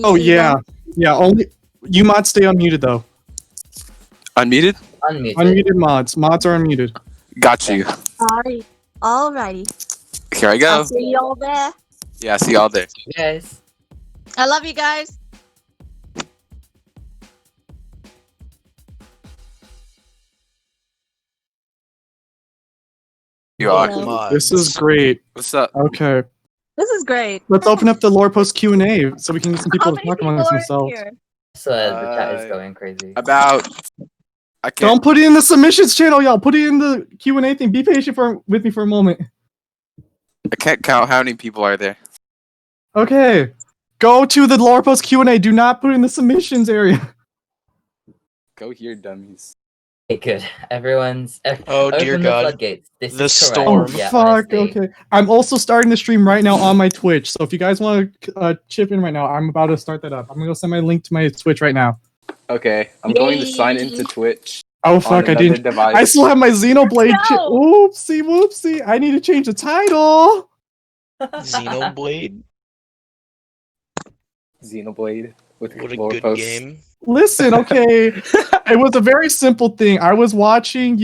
Oh yeah, yeah. Only you mods stay unmuted though. Unmuted? Unmuted mods. Mods are unmuted. Got you. Alrighty. Here I go. I'll see you all there. Yeah, I see y'all there. Yes. I love you guys. You are. Hello. This is great. What's up? Okay, This is great. let's open up the lore post Q&A so we can get some How people to many talk people amongst are in themselves. here? So the chat is going crazy. About. I can't. Don't put it in the submissions channel, y'all. Put it in the Q&A thing. Be patient with me for a moment. I can't count how many people are there. Okay, go to the lore post Q&A. Do not put it in the submissions area. Go here, dummies. Okay, good. Everyone's. Oh, dear open God. The floodgates. This The is correct. storm. Oh Yeah, fuck. honestly. Okay, I'm also starting the stream right now on my Twitch. So if you guys want to chip in right now, I'm about to start that up. I'm gonna go send my link to my Twitch right now. Okay, I'm going to sign into Twitch. Oh fuck, I didn't. Device. I still have my Xenoblade. No! Oopsie, whoopsie. I need to change the title. Xenoblade. Xenoblade with What a lore good posts. game. Listen, okay. It was a very simple thing. I was watching,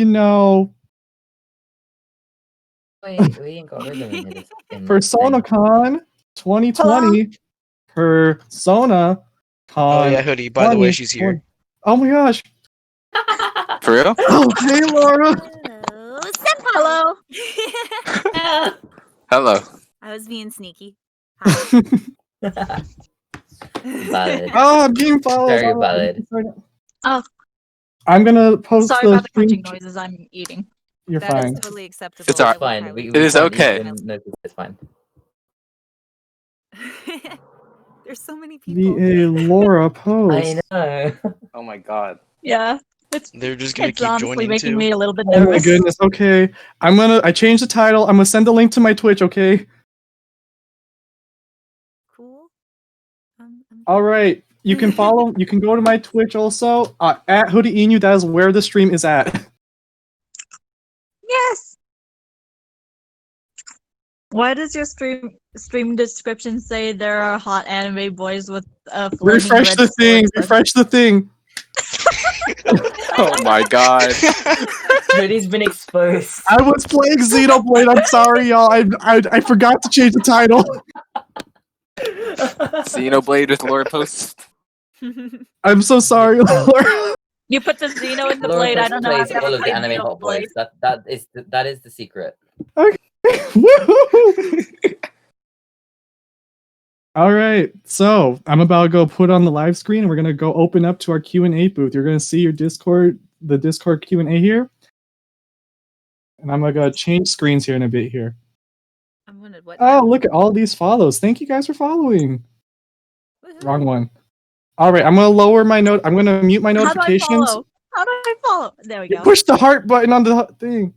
Wait, we ain't got rid of any of this. in this thing. PersonaCon 2020. PersonaCon. Oh yeah, Hoodie. By the way, she's here. Oh my gosh. For real? Oh, hey, Laura. Hello. Hello. I was being sneaky. Valid. Oh, I'm being followed. Very Oh, valid. Oh. I'm gonna post Sorry the about the crunching stream. noises. I'm eating. You're That is fine. totally acceptable. It's I alright. would Fine. highly We It is can't okay. even notice it's fine. There's so many people. VA Laura post. I know. Oh my god. Yeah. They're just gonna It's keep honestly joining making too. me a little bit Oh my nervous. goodness. Okay. I changed the title. I'm gonna send the link to my Twitch, okay? Cool. All right. You can follow. You can go to my Twitch also at Hoodie Inu. That is where the stream is at. Yes. Why does your stream description say there are hot anime boys with flaming Refresh red the thing. swords? Refresh the thing. Oh my god. Hoodie's been exposed. I was playing Xenoblade. I'm sorry, y'all. I forgot to change the title. Xenoblade with lore posts. I'm so sorry, Laura. You put the Xeno in the Laura blade. I don't know. plays I've never all of the played anime hot boys. Xenoblade. That is the secret. Woohoo! All right, so I'm about to go put on the live screen, and we're gonna go open up to our Q&A booth. You're gonna see the Discord Q&A here, and I'm gonna go change screens here in a bit here. I'm gonna what? Oh, look at all these follows! Thank you guys for following. Woohoo. Wrong one. All right, I'm gonna lower my note. I'm gonna mute my notifications. How do I follow? There we You go. push the heart button on the thing.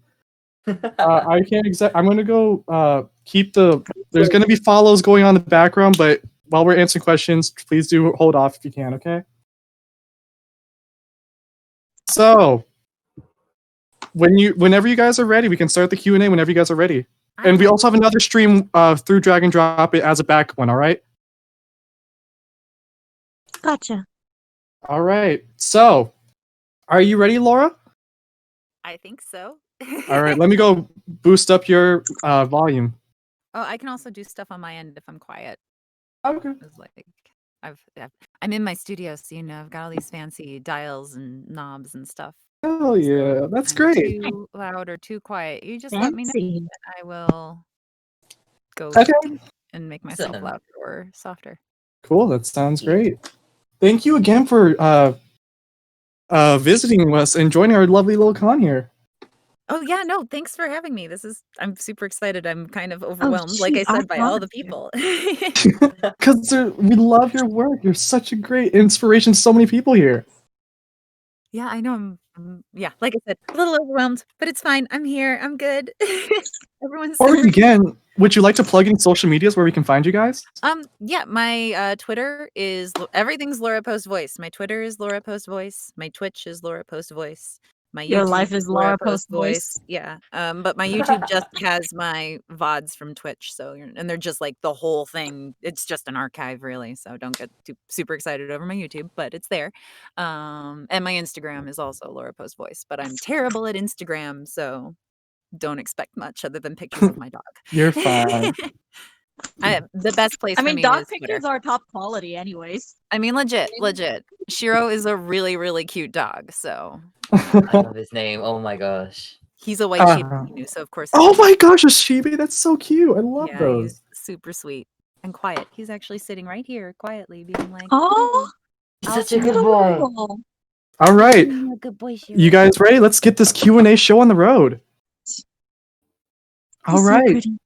I can't exact. I'm gonna go keep the. There's gonna be follows going on in the background, but while we're answering questions, please do hold off if you can. Okay. So, whenever you guys are ready, we can start the Q&A. Whenever you guys are ready, and we also have another stream through Drag and Drop It as a back one. All right. Gotcha. All right. So, are you ready, Laura? I think so. All right. Let me go boost up your volume. Oh, I can also do stuff on my end if I'm quiet. Okay. It's like I'm in my studio, so I've got all these fancy dials and knobs and stuff. Oh yeah, that's If I'm great. Too loud or too quiet? You just let me know. Fancy. And I will go Okay. and make myself Awesome. louder or softer. Cool. That sounds great. Thank you again for visiting us and joining our lovely little con here. Oh yeah, no, thanks for having me. I'm super excited. I'm kind of overwhelmed, like I shoot, said, by all the promise people. Because we love your work. You're such a great inspiration to so many people here. Yeah, I know. Yeah, like I said, a little overwhelmed, but it's fine. I'm here. I'm good. Everyone's Before we so begin, would you like to plug in social medias where we can find you guys? Yeah, my Twitter is everything's Laura Post Voice. My Twitter is Laura Post Voice. My Twitch is Laura Post Voice. My Your YouTube life is Laura Post voice. voice. Yeah. But my YouTube just has my VODs from Twitch. So, and they're just like the whole thing. It's just an archive, really. So don't get too super excited over my YouTube, but it's there. And my Instagram is also Laura Post voice, but I'm terrible at Instagram. So don't expect much other than pictures of my dog. You're fine. The best place I for mean, me dog is Twitter. pictures are top quality, anyways. I mean, legit. Shiro is a really, really cute dog. So I love his name. Oh my gosh. he's a white Shiba Inu, so of course. Oh my gosh, a Shiba! That's so cute. I love Yeah, those. he's super sweet and quiet. He's actually sitting right here quietly, being like, Oh, He's such a good boy. adorable. All right, "You're a good boy, Shiro." you guys ready? Let's get this Q&A show on the road. All He's so right, pretty.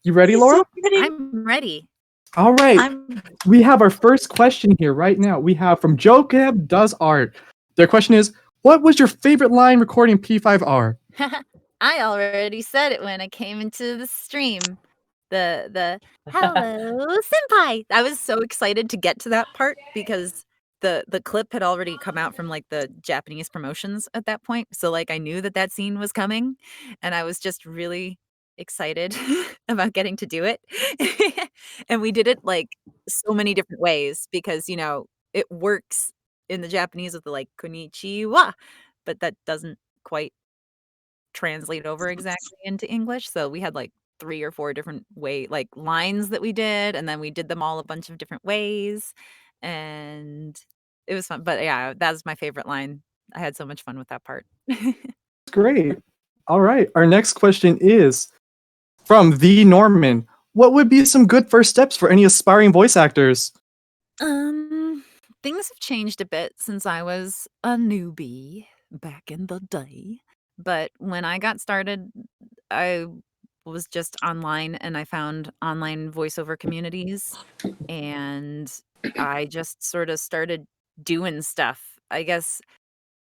you ready, He's Laura? so pretty. I'm ready. All right, I'm we have our first question here right now. We have from Jokeb Does Art. Their question is, what was your favorite line recording P5R? I already said it when I came into the stream. The hello senpai. I was so excited to get to that part because the clip had already come out from like the Japanese promotions at that point. So like I knew that scene was coming, and I was just really excited about getting to do it. And we did it like so many different ways because it works in the Japanese with the like konnichiwa, but that doesn't quite translate over exactly into English. So we had like 3 or 4 different lines that we did, and then we did them all a bunch of different ways, and it was fun. But yeah, that was my favorite line. I had so much fun with that part. Great. All right, our next question is from The Norman. What would be some good first steps for any aspiring voice actors? Things have changed a bit since I was a newbie back in the day. But when I got started, I was just online and I found online voiceover communities, and I just sort of started doing stuff. I guess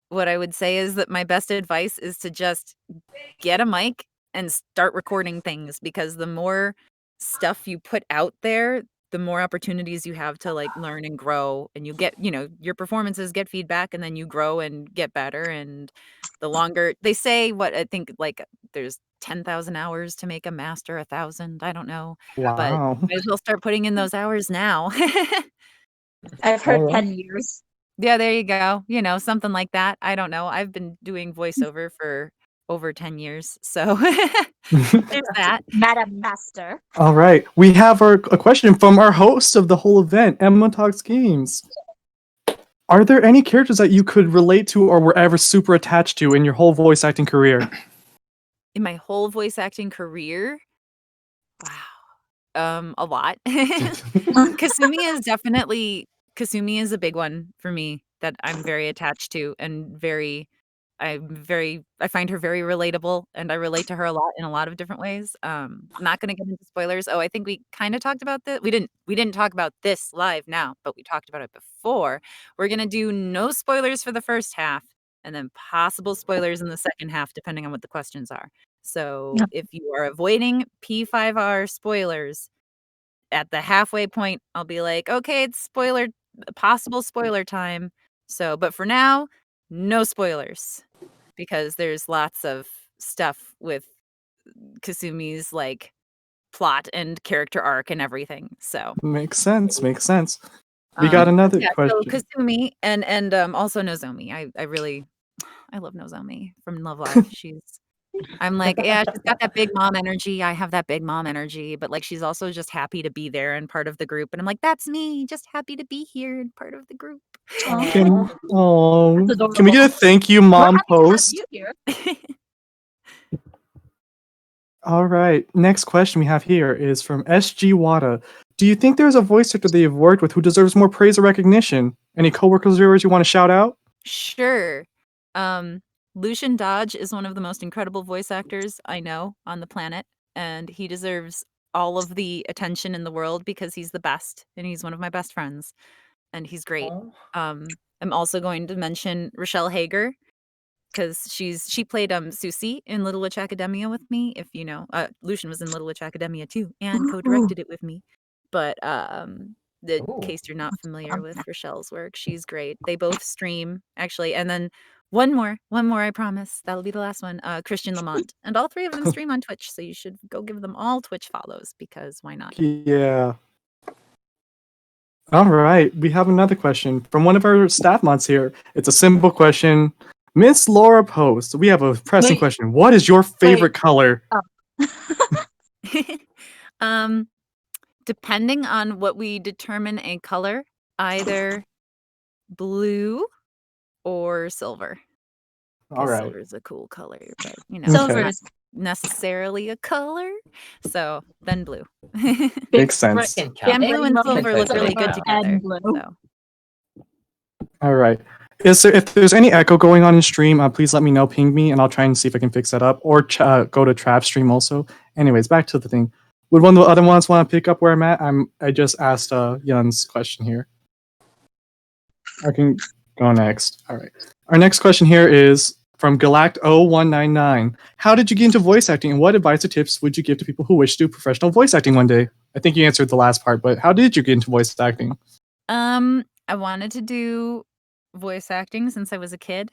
what I would say is that my best advice is to just get a mic and start recording things, because the more stuff you put out there, the more opportunities you have to like learn and grow, and you get, your performances get feedback, and then you grow and get better. And the longer they say, what I think, like there's 10,000 hours to make a master 1,000. I don't know, but Wow. might as well start putting in those hours now. I've heard Alright. 10 years. Yeah, there you go. Something like that. I don't know. I've been doing voiceover for over 10 years. So there's that. Madam Master. All right, we have a question from our host of the whole event, Emma Talks Games. Are there any characters that you could relate to or were ever super attached to in your whole voice acting career? In my whole voice acting career, wow, a lot. Kasumi is a big one for me that I'm very attached to, and I find her very relatable, and I relate to her a lot in a lot of different ways. Not gonna get into spoilers. Oh, I think we kind of talked about this. We didn't talk about this live now, but we talked about it before. We're gonna do no spoilers for the first half, and then possible spoilers in the second half, depending on what the questions are. So Yep. if you are avoiding P5R spoilers, at the halfway point, I'll be like, okay, it's possible spoiler time. So, but for now, no spoilers, because there's lots of stuff with Kasumi's like plot and character arc and everything. So Makes sense. We got another yeah, question. so Kasumi and also Nozomi. I love Nozomi from Love Live. I'm like, yeah, she's got that big mom energy. I have that big mom energy, but like she's also just happy to be there and part of the group. And I'm like, that's me, just happy to be here and part of the group. Can That's we get a thank you, We're mom happy to have post? you here. All right, next question we have here is from SG Wada. Do you think there's a voice actor that you've worked with who deserves more praise or recognition? Any coworkers of yours you want to shout out? Sure. Lucian Dodge is one of the most incredible voice actors I know on the planet, and he deserves all of the attention in the world because he's the best, and he's one of my best friends, and he's great. Oh. I'm also going to mention Rochelle Hager, because she played Susie in Little Witch Academia with me. If you know, Lucian was in Little Witch Academia too, and co-directed it with me. But in Ooh. case you're not familiar with Rochelle's work, she's great. They both stream actually, and then One more, I promise. That'll be the last one. Christian Lamont. And all 3 of them stream on Twitch, so you should go give them all Twitch follows because why not? Yeah. All right. We have another question from one of our staff mods here. It's a simple question. Miss Laura Post, we have a pressing Wait. question. What is your favorite color? Depending on what we determine a color, either blue or silver. All right. Silver is a cool color, but Silver not is necessarily a color. So then blue. Makes sense. Frickin' And cow. blue and silver look really good Add together. blue. So. All right. If there's any echo going on in stream, please let me know. Ping me, and I'll try and see if I can fix that up. Or go to Trap stream also. Anyways, back to the thing. Would one of the other ones want to pick up where I'm at? I just asked Yun's question here. I can go next. All right. Our next question here is from Galact0199. How did you get into voice acting, and what advice or tips would you give to people who wish to do professional voice acting one day? I think you answered the last part, but how did you get into voice acting? I wanted to do voice acting since I was a kid.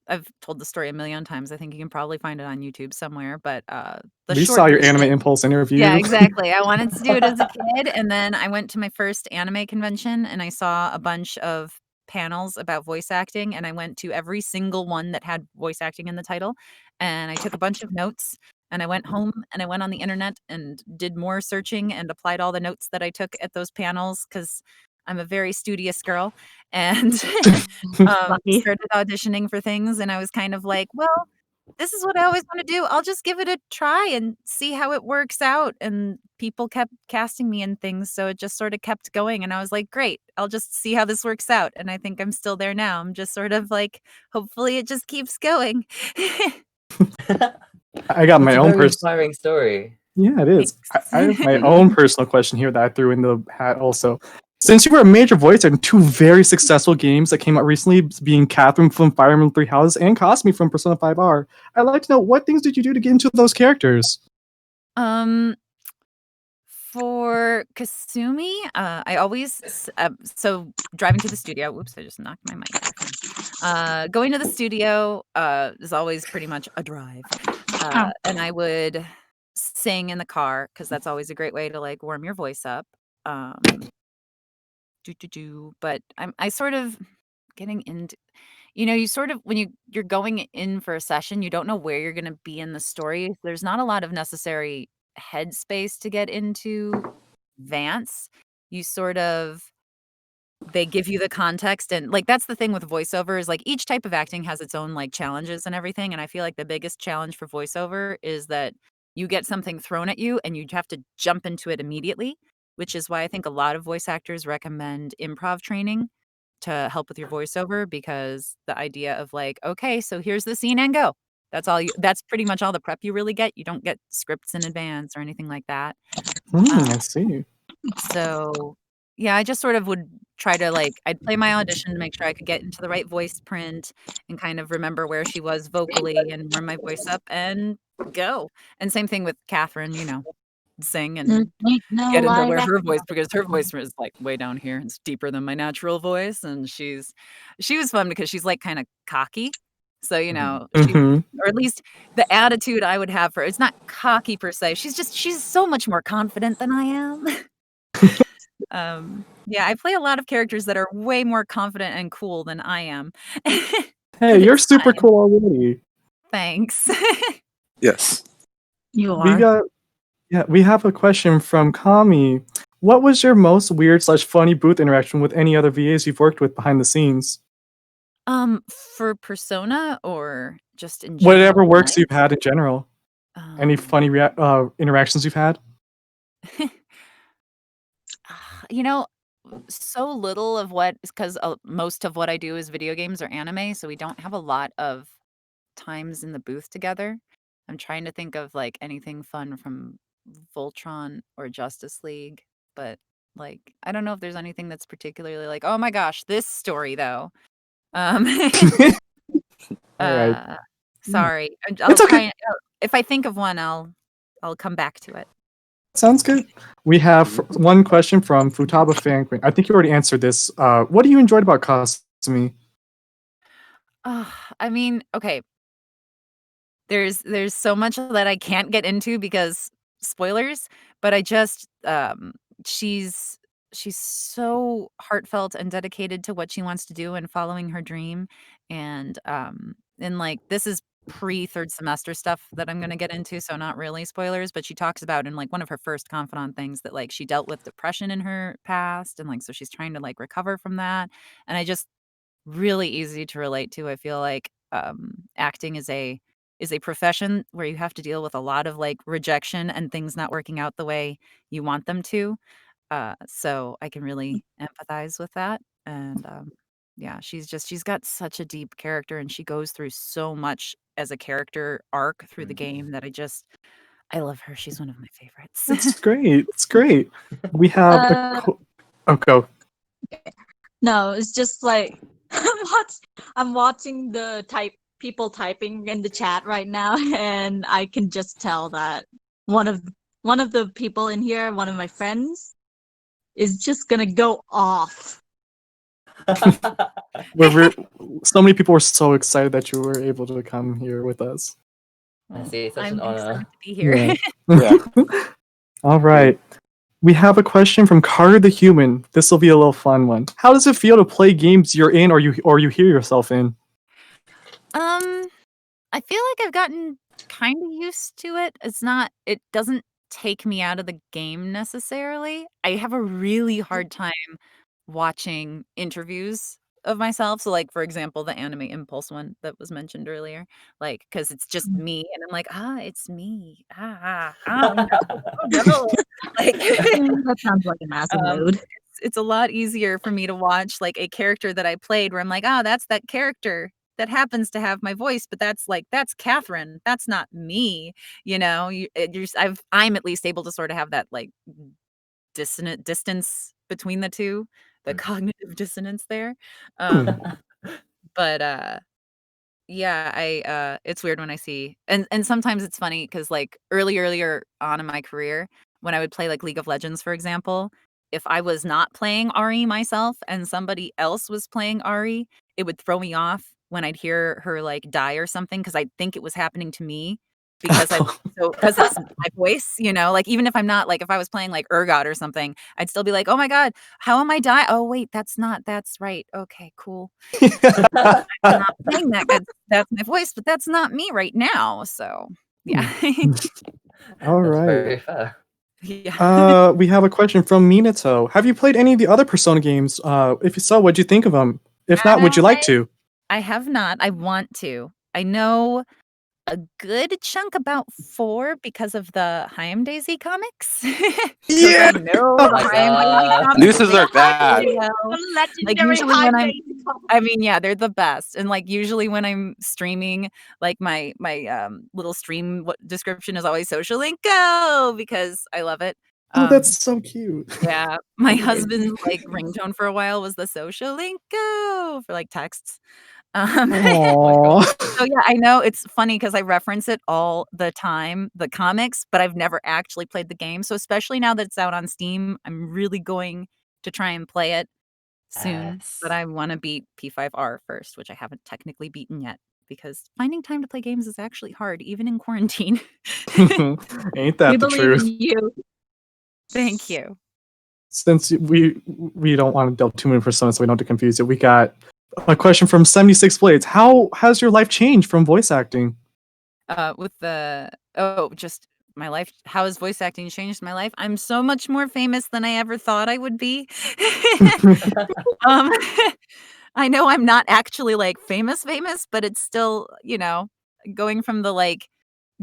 I've told the story a million times. I think you can probably find it on YouTube somewhere. But we saw your version, Anime Impulse interview. Yeah, exactly. I wanted to do it as a kid, and then I went to my first anime convention, and I saw a bunch of panels about voice acting, and I went to every single one that had voice acting in the title, and I took a bunch of notes. And I went home and I went on the internet and did more searching and applied all the notes that I took at those panels because I'm a very studious girl, and started auditioning for things. And I was kind of like, well, this is what I always want to do. I'll just give it a try and see how it works out. And people kept casting me in things. So it just sort of kept going. And I was like, great, I'll just see how this works out. And I think I'm still there now. I'm just sort of like, hopefully it just keeps going. I got my own inspiring story. Yeah, it is. I have my own personal question here that I threw in the hat also. Since you were a major voice in 2 very successful games that came out recently, being Catherine from Fire Emblem Three Houses and Cosme from Persona 5R, I'd like to know what things did you do to get into those characters? For Kasumi, I always so driving to the studio. Whoops, I just knocked my mic. Going to the studio is always pretty much a drive, and I would sing in the car because that's always a great way to like warm your voice up. But I sort of getting into, you sort of when you're going in for a session, you don't know where you're going to be in the story. There's not a lot of necessary headspace to get into Vance. You sort of, they give you the context, and like that's the thing with voiceover is like each type of acting has its own like challenges and everything. And I feel like the biggest challenge for voiceover is that you get something thrown at you and you have to jump into it immediately, which is why I think a lot of voice actors recommend improv training to help with your voiceover, because the idea of like, okay, so here's the scene and go. That's pretty much all the prep you really get. You don't get scripts in advance or anything like that. I see. So yeah, I just sort of would try to like, I'd play my audition to make sure I could get into the right voice print and kind of remember where she was vocally and warm my voice up and go. And same thing with Catherine, sing and get into where her voice, because her voice is like way down here. It's deeper than my natural voice. And she was fun because she's like kind of cocky. So, or at least the attitude I would have for, it's not cocky per se. She's so much more confident than I am. Yeah, I play a lot of characters that are way more confident and cool than I am. Hey, you're super cool already. Thanks. Yes. You are. We have a question from Kami. What was your most weird/funny booth interaction with any other VAs you've worked with behind the scenes? For Persona or just in general? Whatever works you've had in general. Any funny interactions you've had? So little of what, because most of what I do is video games or anime, so we don't have a lot of times in the booth together. I'm trying to think of like anything fun from Voltron or Justice League, but like I don't know if there's anything that's particularly like, oh my gosh, this story though. All right. Sorry. It's okay. If I think of one, I'll come back to it. Sounds good. We have one question from Futaba Fan Queen. I think you already answered this. What do you enjoyed about Cosme? I mean, okay. There's so much that I can't get into because spoilers, but I just she's she's so heartfelt and dedicated to what she wants to do and following her dream and like this is pre third semester stuff that I'm going to get into, so not really spoilers, but she talks about in like one of her first confidant things that like she dealt with depression in her past and like so she's trying to like recover from that. And I just really easy to relate to. I feel like, acting is a profession where you have to deal with a lot of, like, rejection and things not working out the way you want them to, so I can really empathize with that, and, yeah, she's got such a deep character, and she goes through so much as a character arc through the game that I love her, she's one of my favorites. That's great. It's great. We have oh, go. No, it's just like I'm watching the people typing in the chat right now, and I can just tell that one of the people in here, one of my friends, is just gonna go off. So many people were so excited that you were able to come here with us. I see. It's such I'm an honor. excited to be here. Yeah. All right. We have a question from Carter the Human. This will be a little fun one. How does it feel to play games you're in or you hear yourself in? I feel like I've gotten kind of used to it. It doesn't take me out of the game necessarily. I have a really hard time watching interviews of myself. So like for example, the Anime Impulse one that was mentioned earlier, like cuz it's just me and I'm like, it's me. Oh no. Oh no. Like That sounds like a massive mood. it's a lot easier for me to watch like a character that I played where I'm like, that's that character that happens to have my voice, but that's Catherine. That's not me. You know, I'm at least able to sort of have that like dissonant distance between the two, the cognitive dissonance there. But yeah, it's weird when I see and sometimes it's funny because like earlier on in my career, when I would play like League of Legends, for example, if I was not playing Ari myself and somebody else was playing Ari, it would throw me off when I'd hear her like die or something because I'd think it was happening to me because it's my voice, you know, like even if I'm not like if I was playing like Urgot or something, I'd still be like, oh my god, how am I dying? Oh wait, that's right. Okay, cool. I'm not playing that good. That's my voice, but that's not me right now. So yeah. All That's right. very fair. Yeah. We have a question from Minato. Have you played any of the other Persona games? If so, what'd you think of them? If not, would you like to? I have not. I want to. I know a good chunk about 4 because of the Haim Daisy comics. Yeah! I know Oh the my Haim Daisy God. comics Nooses are bad. really well. Like, Legendary usually when high I'm daisy comic. I mean, yeah, they're the best. And like usually when I'm streaming, like my little stream description is always social link go because I love it. Oh, that's so cute. Yeah, my husband's like ringtone for a while was the social link go for like texts. Aww. So yeah, I know it's funny because I reference it all the time, the comics, but I've never actually played the game. So especially now that it's out on Steam, I'm really going to try and play it soon. But Yes. I want to beat P5R first, which I haven't technically beaten yet because finding time to play games is actually hard, even in quarantine. Ain't that We the believe truth? in you. Thank you. Since we don't want to delve too much into Persona, so we don't have to confuse it, we got a question from 76 Blades. How has your life changed from voice acting? Just my life. How has voice acting changed my life? I'm so much more famous than I ever thought I would be. um, I know I'm not actually like famous, but it's still, you know, going from the like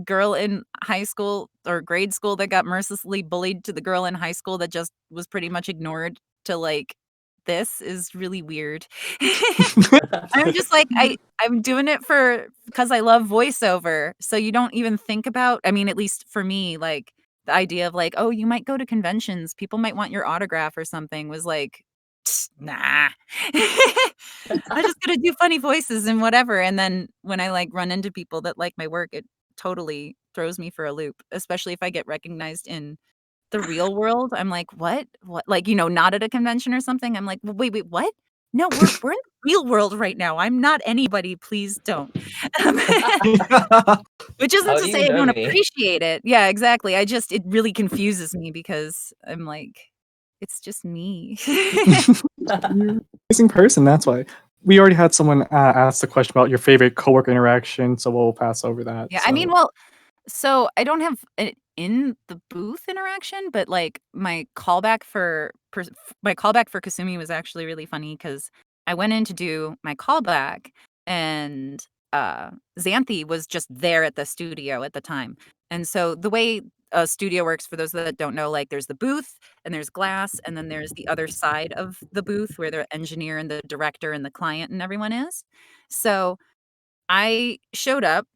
girl in high school or grade school that got mercilessly bullied to the girl in high school that just was pretty much ignored to like this is really weird. I'm just like I'm doing it because I love voiceover. So you don't even think about, I mean, at least for me, like the idea of like, oh, you might go to conventions, people might want your autograph or something was like, nah. I just gotta do funny voices and whatever. And then when I like run into people that like my work, it totally throws me for a loop, especially if I get recognized in the real world. I'm like, what? What? Like, you know, not at a convention or something. I'm like, wait, what? No, we're in the real world right now. I'm not anybody. Please don't. Which isn't How to do you say I know don't me? appreciate it. Yeah, exactly. It really confuses me because I'm like, it's just me. You're an amazing person. That's why. We already had someone ask the question about your favorite coworker interaction, so we'll pass over that. Yeah, So. I mean, well, so I don't have an in the booth interaction, but like my callback for Kasumi was actually really funny because I went in to do my callback and Xanthi was just there at the studio at the time. And so the way a studio works, for those that don't know, like there's the booth and there's glass, and then there's the other side of the booth where the engineer and the director and the client and everyone is. So I showed up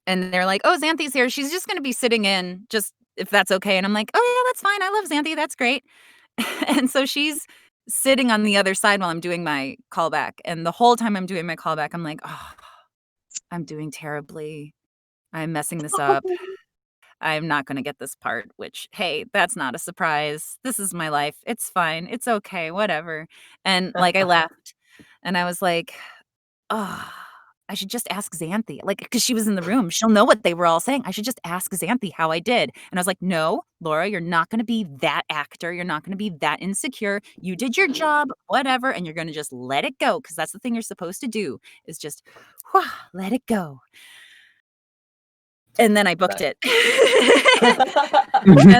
and they're like, "Oh, Xanthi's here. She's just gonna be sitting in, just if that's okay." And I'm like, "Oh yeah, that's fine. I love Xanthi. That's great." And so she's sitting on the other side while I'm doing my callback. And the whole time I'm doing my callback, I'm like, "Oh, I'm doing terribly. I'm messing this up. I'm not gonna get this part," which, hey, that's not a surprise. This is my life. It's fine. It's okay, whatever. And like I left and I was like, oh, I should just ask Xanthi, like, because she was in the room. She'll know what they were all saying. I should just ask Xanthi how I did. And I was like, no, Laura, you're not going to be that actor. You're not going to be that insecure. You did your job, whatever, and you're going to just let it go because that's the thing you're supposed to do is just let it go. And then I booked it. And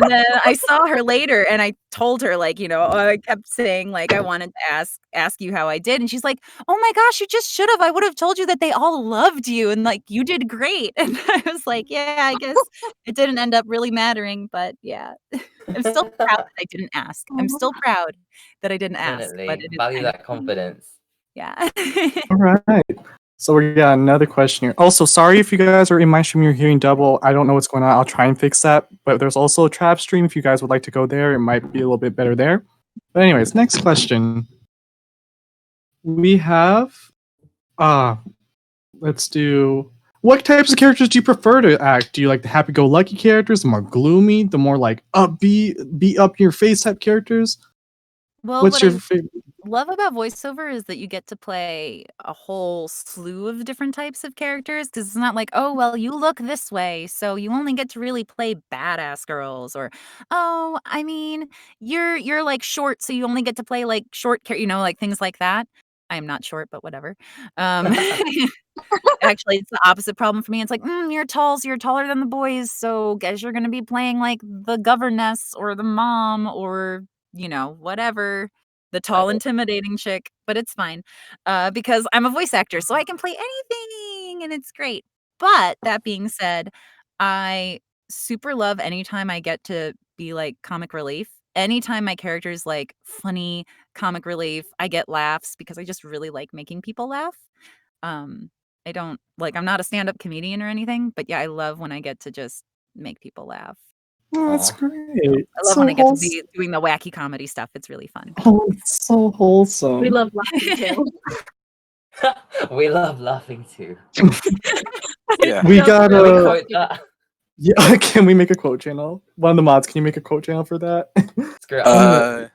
then I saw her later and I told her, like, I kept saying, like, I wanted to ask you how I did. And she's like, "Oh my gosh, you just should have. I would have told you that they all loved you and like you did great." And I was like, yeah, I guess it didn't end up really mattering, but yeah. I'm still proud that I didn't ask. I'm still proud that I didn't ask, but Definitely. it is Value kind of that funny. confidence. Yeah. All right. So we got another question here. Also, sorry if you guys are in my stream, you're hearing double. I don't know what's going on. I'll try and fix that. But there's also a trap stream. If you guys would like to go there, it might be a little bit better there. But anyways, next question. We have, let's do, what types of characters do you prefer to act? Do you like the happy-go-lucky characters, the more gloomy, the more like upbeat, be up your face type characters? Well, What's what your I favorite? love about voiceover is that you get to play a whole slew of different types of characters because it's not like, oh, well, you look this way, so you only get to really play badass girls, or oh, I mean, you're like short, so you only get to play like short like things like that. I am not short, but whatever. Actually, it's the opposite problem for me. It's like, you're tall, so you're taller than the boys, so guess you're gonna be playing like the governess or the mom or whatever. The tall, intimidating chick, but it's fine, because I'm a voice actor, so I can play anything, and it's great. But that being said, I super love anytime I get to be, like, comic relief. Anytime my character is, like, funny, comic relief, I get laughs because I just really like making people laugh. Um, I don't I'm not a stand-up comedian or anything, but, yeah, I love when I get to just make people laugh. Oh, that's Aw. great. I love when So I get to wholesome. be doing the wacky comedy stuff. It's really fun. Oh, it's so wholesome. We love laughing too. We love laughing too. Yeah. We No, got Can we really. quote that? Yeah, can we make a quote channel? One of the mods, can you make a quote channel for that? Screw it. All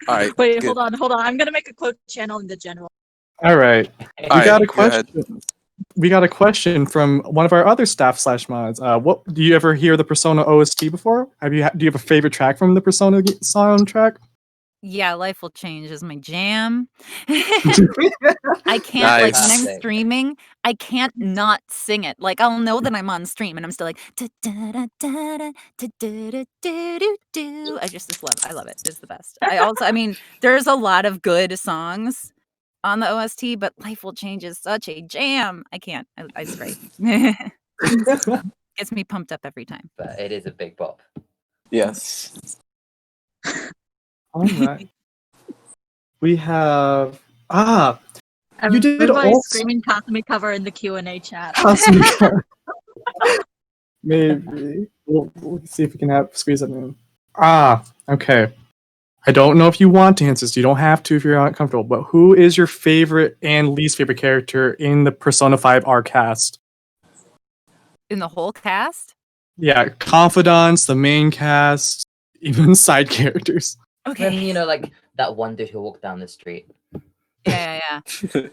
right. Wait, good. hold on. I'm gonna make a quote channel in the general. All right. All We got a right, go ahead. question. We got a question from one of our other staff / mods. What do you ever hear the Persona OST before? Do you have a favorite track from the Persona soundtrack? Yeah, Life Will Change is my jam. I can't, like, when I'm Nice. Fantastic. streaming, I can't not sing it. Like, I'll know that I'm on stream, and I'm still like, "Da-da-da-da-da, da-da-da-da-do-do." I love it. It's the best. I mean, there's a lot of good songs on the OST, but Life Will Change is such a jam. I can't. It's great. Gets me pumped up every time. But it is a big bop. Yes. All right. We have you did Everybody's also screaming Kasumi cover in the Q&A chat. Kasumi. Maybe we'll see if we can squeeze it in. Okay. I don't know if you want to answer this. You don't have to if you're not comfortable. But who is your favorite and least favorite character in the Persona 5 R cast? In the whole cast? Yeah, confidants, the main cast, even side characters. Okay. Like that one dude who walked down the street. Yeah.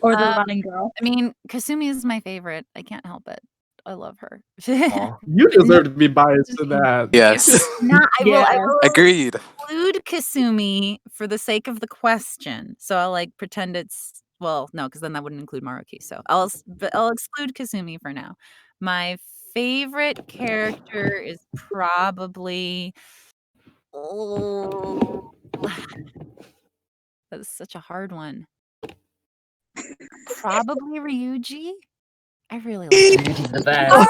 Or the running girl. I mean, Kasumi is my favorite. I can't help it. I love her. Aw. You deserve to be biased to that. Yes. I will Agreed. exclude Kasumi for the sake of the question. So I'll like pretend it's no, because then that wouldn't include Maruki. So I'll exclude Kasumi for now. My favorite character is probably that's such a hard one. Probably Ryuji. I really like Ryuji's the best.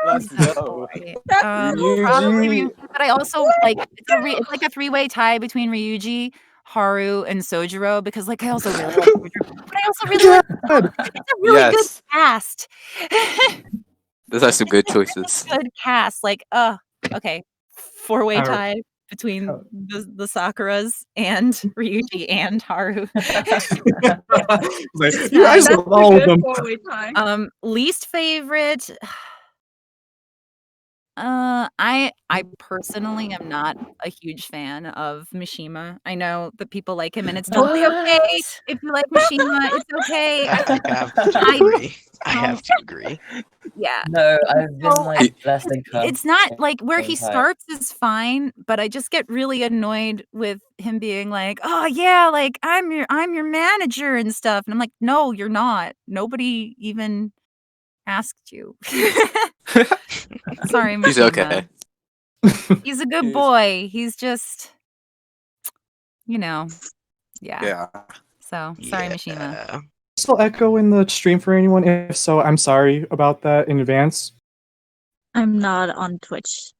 Let's go. probably Ryuji. Ryuji, but I also like it's like a three-way tie between Ryuji, Haru, and Sojiro because like I also really like Sojiro, but I also really like it's a really good Yes. cast. Those are some good choices. Good cast, like okay, four-way Haru. tie between the Sakuras and Ryuji and Haru. Like, you guys love all of them. Least favorite. I personally am not a huge fan of Mishima. I know that people like him, and it's totally okay if you like Mishima. It's okay. I think I have to agree. I have to agree. Yeah. No, I've been like less than It's not like where he entire- starts is fine, but I just get really annoyed with him being like, "Oh yeah, like I'm your manager and stuff," and I'm like, "No, you're not. Nobody even asked you." Sorry, Mishima. He's okay. He's a good boy. He's just, yeah. Yeah. So sorry, Mishima. Still echo in the stream for anyone? If so, I'm sorry about that in advance. I'm not on Twitch.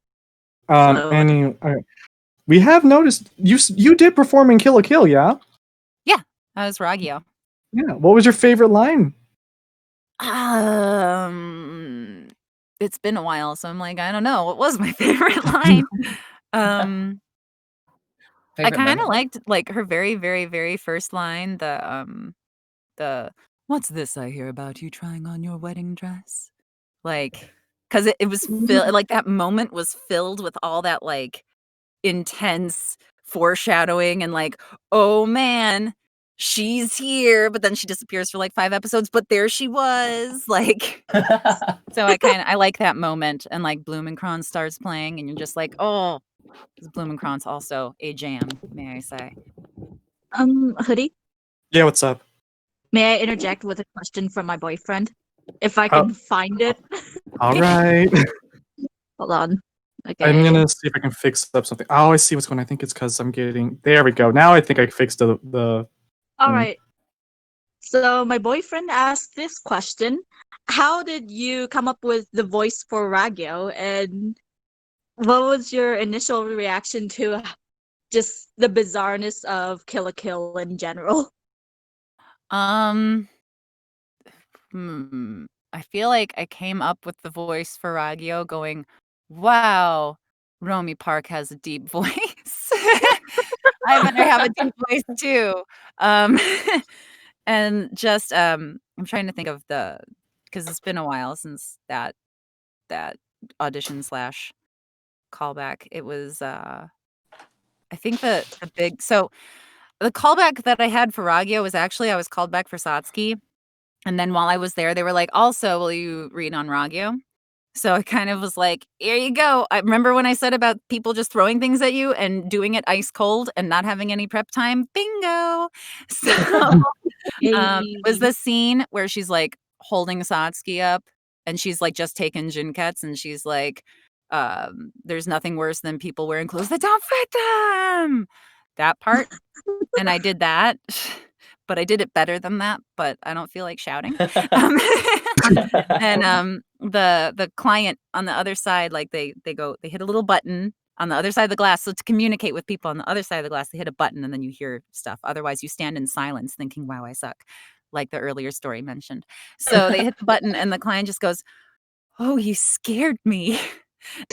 We have noticed you did perform in Kill la Kill, yeah? Yeah, that was Ragyo. Yeah. What was your favorite line? It's been a while, so I'm like, I don't know. What was my favorite line? I kind of liked like her very, very, very first line. The "What's this I hear about you trying on your wedding dress?" Like, because it was like that moment was filled with all that like intense foreshadowing and like, oh man, she's here, but then she disappears for like 5 episodes, but there she was. Like, so I like that moment, and like Blumenkron starts playing, and you're just like, oh, because Blumenkron's also a jam, may I say. Hoodie, Yeah, what's up? may I interject with a question from my boyfriend? If I can find it. All right. Hold on. Okay. I'm gonna see if I can fix up something. Oh, I see what's going on. I think it's because I'm getting. There we go. Now I think I fixed the. All right. So my boyfriend asked this question: how did you come up with the voice for Ragyo, and what was your initial reaction to just the bizarreness of Kill la Kill in general? I feel like I came up with the voice for Ragyo going, wow, Romy Park has a deep voice. I better have a deep voice too. And just I'm trying to think of because it's been a while since that audition / callback. It was I think the big the callback that I had for Ragyo was actually I was called back for Satsuki. And then while I was there, they were like, also, will you read on Ragyo? So I kind of was like, here you go. I remember when I said about people just throwing things at you and doing it ice cold and not having any prep time. Bingo. So it was the scene where she's like holding Satsuki up and she's like just taken Jinkets and she's like, there's nothing worse than people wearing clothes that don't fit them. That part. And I did that. But I did it better than that, but I don't feel like shouting. And the client on the other side, like they hit a little button on the other side of the glass. So to communicate with people on the other side of the glass, they hit a button and then you hear stuff. Otherwise you stand in silence thinking, wow, I suck. Like the earlier story mentioned. So they hit the button and the client just goes, oh, you scared me.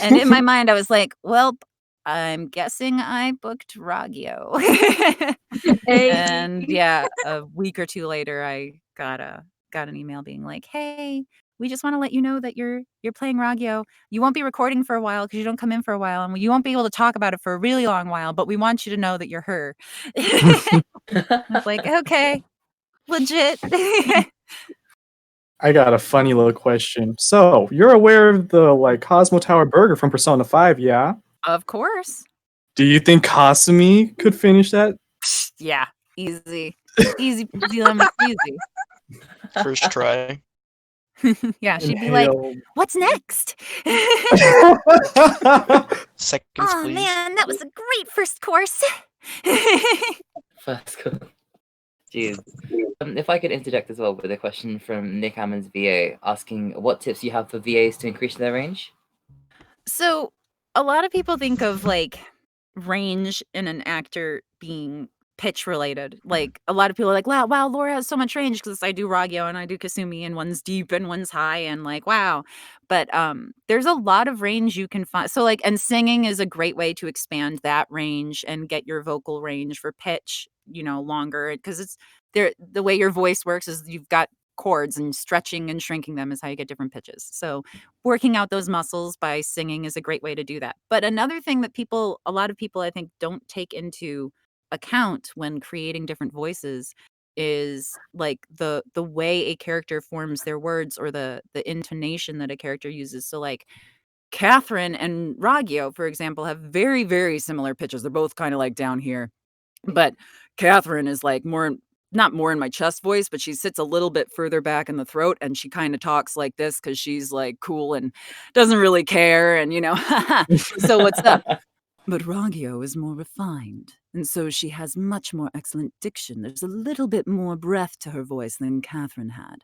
And in my mind, I was like, well, I'm guessing I booked Ragyo. And yeah, a week or two later, I got an email being like, "Hey, we just want to let you know that you're playing Ragyo. You won't be recording for a while because you don't come in for a while, and you won't be able to talk about it for a really long while. But we want you to know that you're her." I was like, "Okay, legit. I got a funny little question. So, you're aware of the Cosmo Tower burger from Persona 5, yeah? Of course. Do you think Kasumi could finish that? Yeah, easy. Easy peasy lemon squeezy. First try. Yeah, she'd be like, Inhale. "What's next?" Seconds, Oh please. man, that was a great first course. First go. Jeez. If I could interject as well with a question from Nick Hammond's VA asking what tips you have for VAs to increase their range. So, a lot of people think of range in an actor being pitch related. Like a lot of people are like, wow, Laura has so much range because I do Ragyo and I do Kasumi and one's deep and one's high and wow. But there's a lot of range you can find. So and singing is a great way to expand that range and get your vocal range for pitch, longer because it's there. The way your voice works is you've got chords and stretching and shrinking them is how you get different pitches. So working out those muscles by singing is a great way to do that. But another thing that a lot of people I think don't take into account when creating different voices is the way a character forms their words or the intonation that a character uses. So Catherine and Ragyo, for example, have very, very similar pitches. They're both kind of down here. But Catherine is not more in my chest voice, but she sits a little bit further back in the throat and she kind of talks like this because she's cool and doesn't really care. And, so what's up? But Ragyo is more refined, and so she has much more excellent diction. There's a little bit more breath to her voice than Catherine had.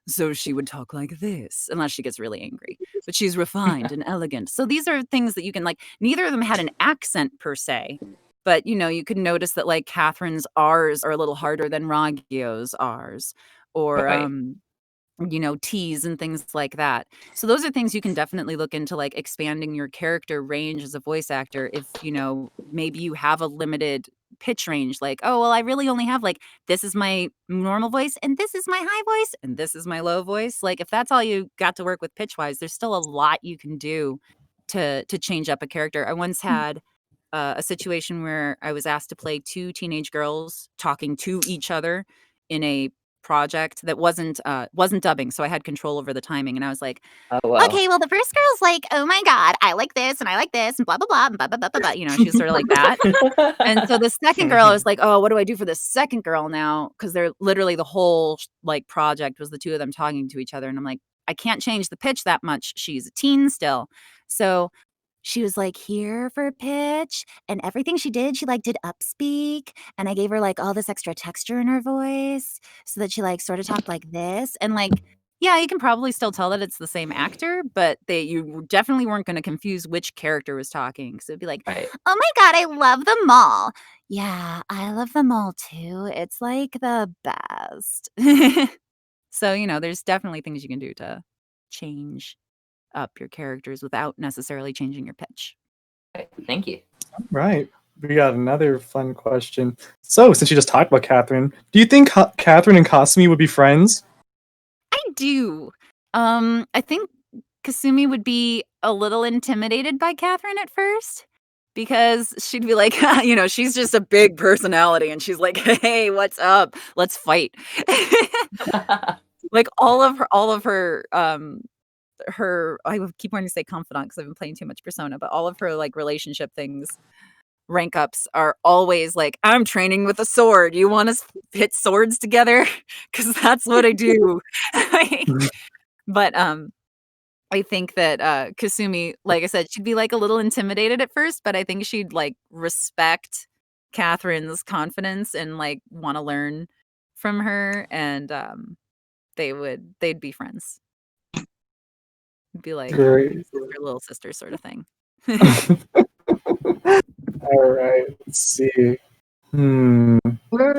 So she would talk like this, unless she gets really angry. But she's refined and elegant. So these are things that you can neither of them had an accent per se, but you can notice that Catherine's R's are a little harder than Ragyo's R's. Or Right. T's and things like that. So those are things you can definitely look into, expanding your character range as a voice actor. If, maybe you have a limited pitch range, oh, well, I really only have this is my normal voice and this is my high voice and this is my low voice. If that's all you got to work with pitch wise, there's still a lot you can do to change up a character. I once had a situation where I was asked to play two teenage girls talking to each other in a project that wasn't dubbing, so I had control over the timing, and I was like, Oh wow. okay, well, the first girl's like, oh my god, I like this and I like this and blah blah blah and blah blah blah blah, blah. She was sort of like that. And so the second girl, I was like, oh, what do I do for the second girl now? Because they're literally the whole project was the two of them talking to each other, and I'm like, I can't change the pitch that much. She's a teen still, so she was here for pitch, and everything she did did upspeak, and I gave her all this extra texture in her voice so that she sort of talked like this, and yeah, you can probably still tell that it's the same actor, but you definitely weren't going to confuse which character was talking. So it'd be Right. oh my god, I love the mall. Yeah, I love the mall too. It's the best. So there's definitely things you can do to change up your characters without necessarily changing your pitch. Right. Thank you. Right. We got another fun question. So, since you just talked about Catherine, do you think Catherine and Kasumi would be friends? I do. I think Kasumi would be a little intimidated by Catherine at first because she'd be like, she's just a big personality and she's like, hey, what's up? Let's fight. all of her I keep wanting to say confidant because I've been playing too much Persona, but all of her relationship things, rank ups are always I'm training with a sword. You want to hit swords together? Because that's what I do. But I think that Kasumi, like I said, she'd be a little intimidated at first, but I think she'd respect Catherine's confidence and want to learn from her, and they'd be friends. It'd be Great. sister, little sister sort of thing. All right. Let's see. We're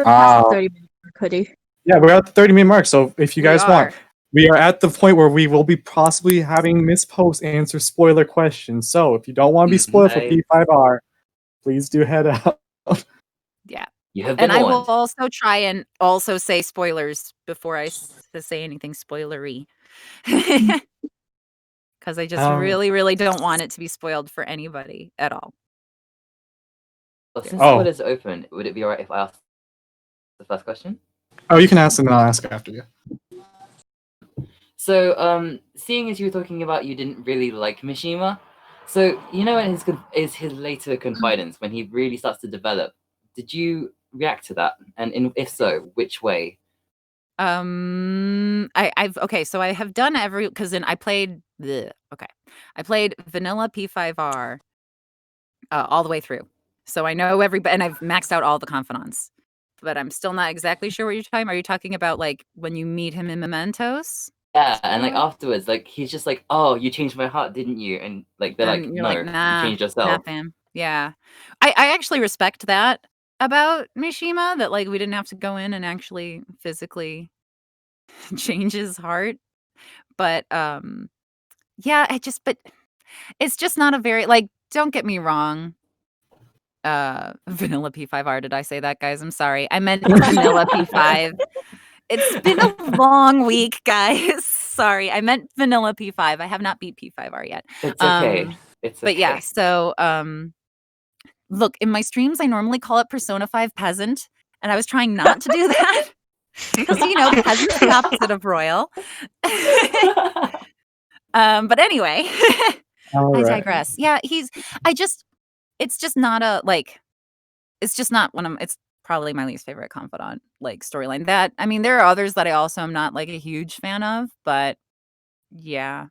past the 30-minute mark, Hoodie. Yeah, we're at the 30-minute mark. So if you guys We want, are. we are at the point where we will be possibly having Miss Post answer spoiler questions. So if you don't want to be spoiled for Nice. P5R, please do head out. Yeah. You have been And I will warned. also try and also say spoilers before I say anything spoilery. Because I just really, really don't want it to be spoiled for anybody at all. Well, since Oh. the is open, would it be alright if I ask the first question? Oh, you can ask and then I'll ask after you. So, seeing as you were talking about you didn't really like Mishima, so you know in his later confidence when he really starts to develop, did you react to that? And if so, which way? So I have done because then I played I played vanilla P5R all the way through. So I know everybody, and I've maxed out all the confidants. But I'm still not exactly sure what you're talking about. Are you talking about like when you meet him in Mementos? Yeah, and like afterwards, like he's just like, "Oh, you changed my heart, didn't you?" And like they're like, And "No, you're like, nah, you changed yourself." nah, fam. Yeah. I actually respect that about Mishima, that like we didn't have to go in and actually physically change his heart. But yeah, but it's just not a very like, don't get me wrong. Vanilla P5R, did I say that, guys? I'm sorry. I meant vanilla P5. It's been a long week, guys. Sorry, I meant vanilla P5. I have not beat P5R yet. It's okay. It's okay. But yeah, so look, in my streams, I normally call it Persona 5 Peasant, and I was trying not to do that because peasant's the opposite of royal. But anyway, I digress. Yeah, it's just not it's probably my least favorite confidant like storyline. That I mean, there are others that I also am not like a huge fan of, but yeah.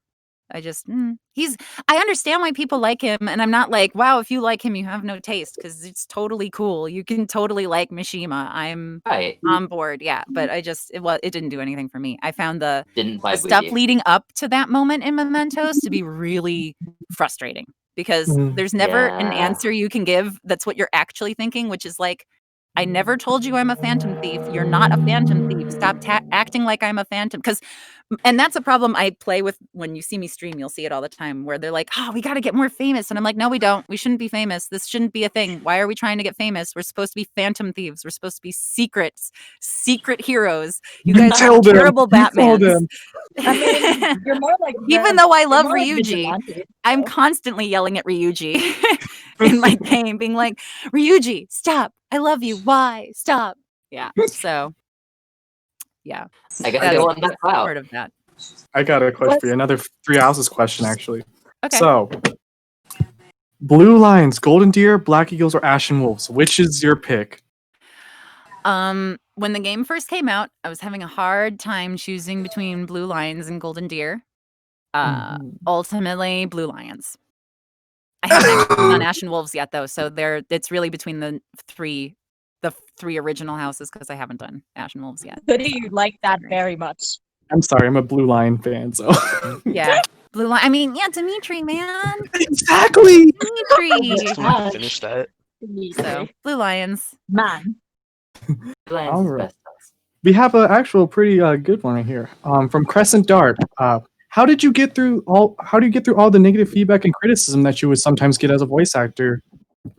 I just I understand why people like him, and I'm not like, wow, if you like him, you have no taste, because it's totally cool. You can totally like Mishima. I'm on board, yeah. But it didn't do anything for me. I found the stuff leading up to that moment in Mementos to be really frustrating, because there's never an answer you can give that's what you're actually thinking, which is like, I never told you I'm a phantom thief. You're not a phantom thief. Stop acting like I'm a phantom. And that's a problem I play with when you see me stream. You'll see it all the time where they're like, oh, we got to get more famous. And I'm like, no, we don't. We shouldn't be famous. This shouldn't be a thing. Why are we trying to get famous? We're supposed to be phantom thieves. We're supposed to be secret heroes. You guys are terrible Batmans. I mean, you're more like Even though I love Ryuji, I'm constantly yelling at Ryuji in my game, being like, Ryuji, stop. I love you. Why? Stop. Yeah. So, yeah. I guess I want that part of that. I got a question for you. Another 3 houses question, actually. Okay. So, Blue Lions, Golden Deer, Black Eagles, or Ashen Wolves? Which is your pick? When the game first came out, I was having a hard time choosing between Blue Lions and Golden Deer. Ultimately, Blue Lions. I haven't actually done Ashen Wolves yet, though, so it's really between the three original houses, because I haven't done Ashen Wolves yet. But do you like that very much? I'm sorry, I'm a Blue Lion fan, so yeah, Blue Lion. I mean, yeah, Dimitri, man. Exactly. Dimitri. Finish that. So, Blue Lions, man. All right. We have an actual pretty good one right here. From Crescent Dart. How do you get through all the negative feedback and criticism that you would sometimes get as a voice actor?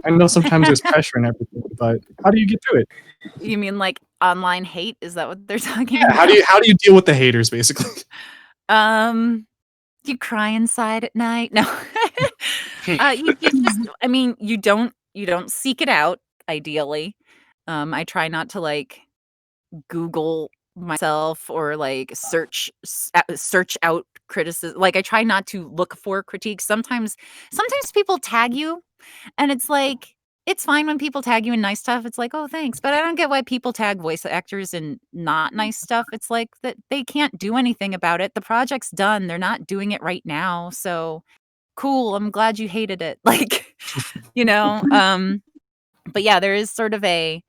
I know sometimes there's pressure and everything, but how do you get through it? You mean like online hate? Is that what they're talking about? How do you deal with the haters, basically? You cry inside at night. No. You just, I mean, you don't seek it out, ideally. I try not to like Google myself or like search out criticism. Like, I try not to look for critiques. Sometimes people tag you, and it's like, it's fine when people tag you in nice stuff. It's like, oh, thanks. But I don't get why people tag voice actors in not nice stuff. It's like that they can't do anything about it. The project's done. They're not doing it right now. So cool. I'm glad you hated it. Like, but yeah, there is sort of a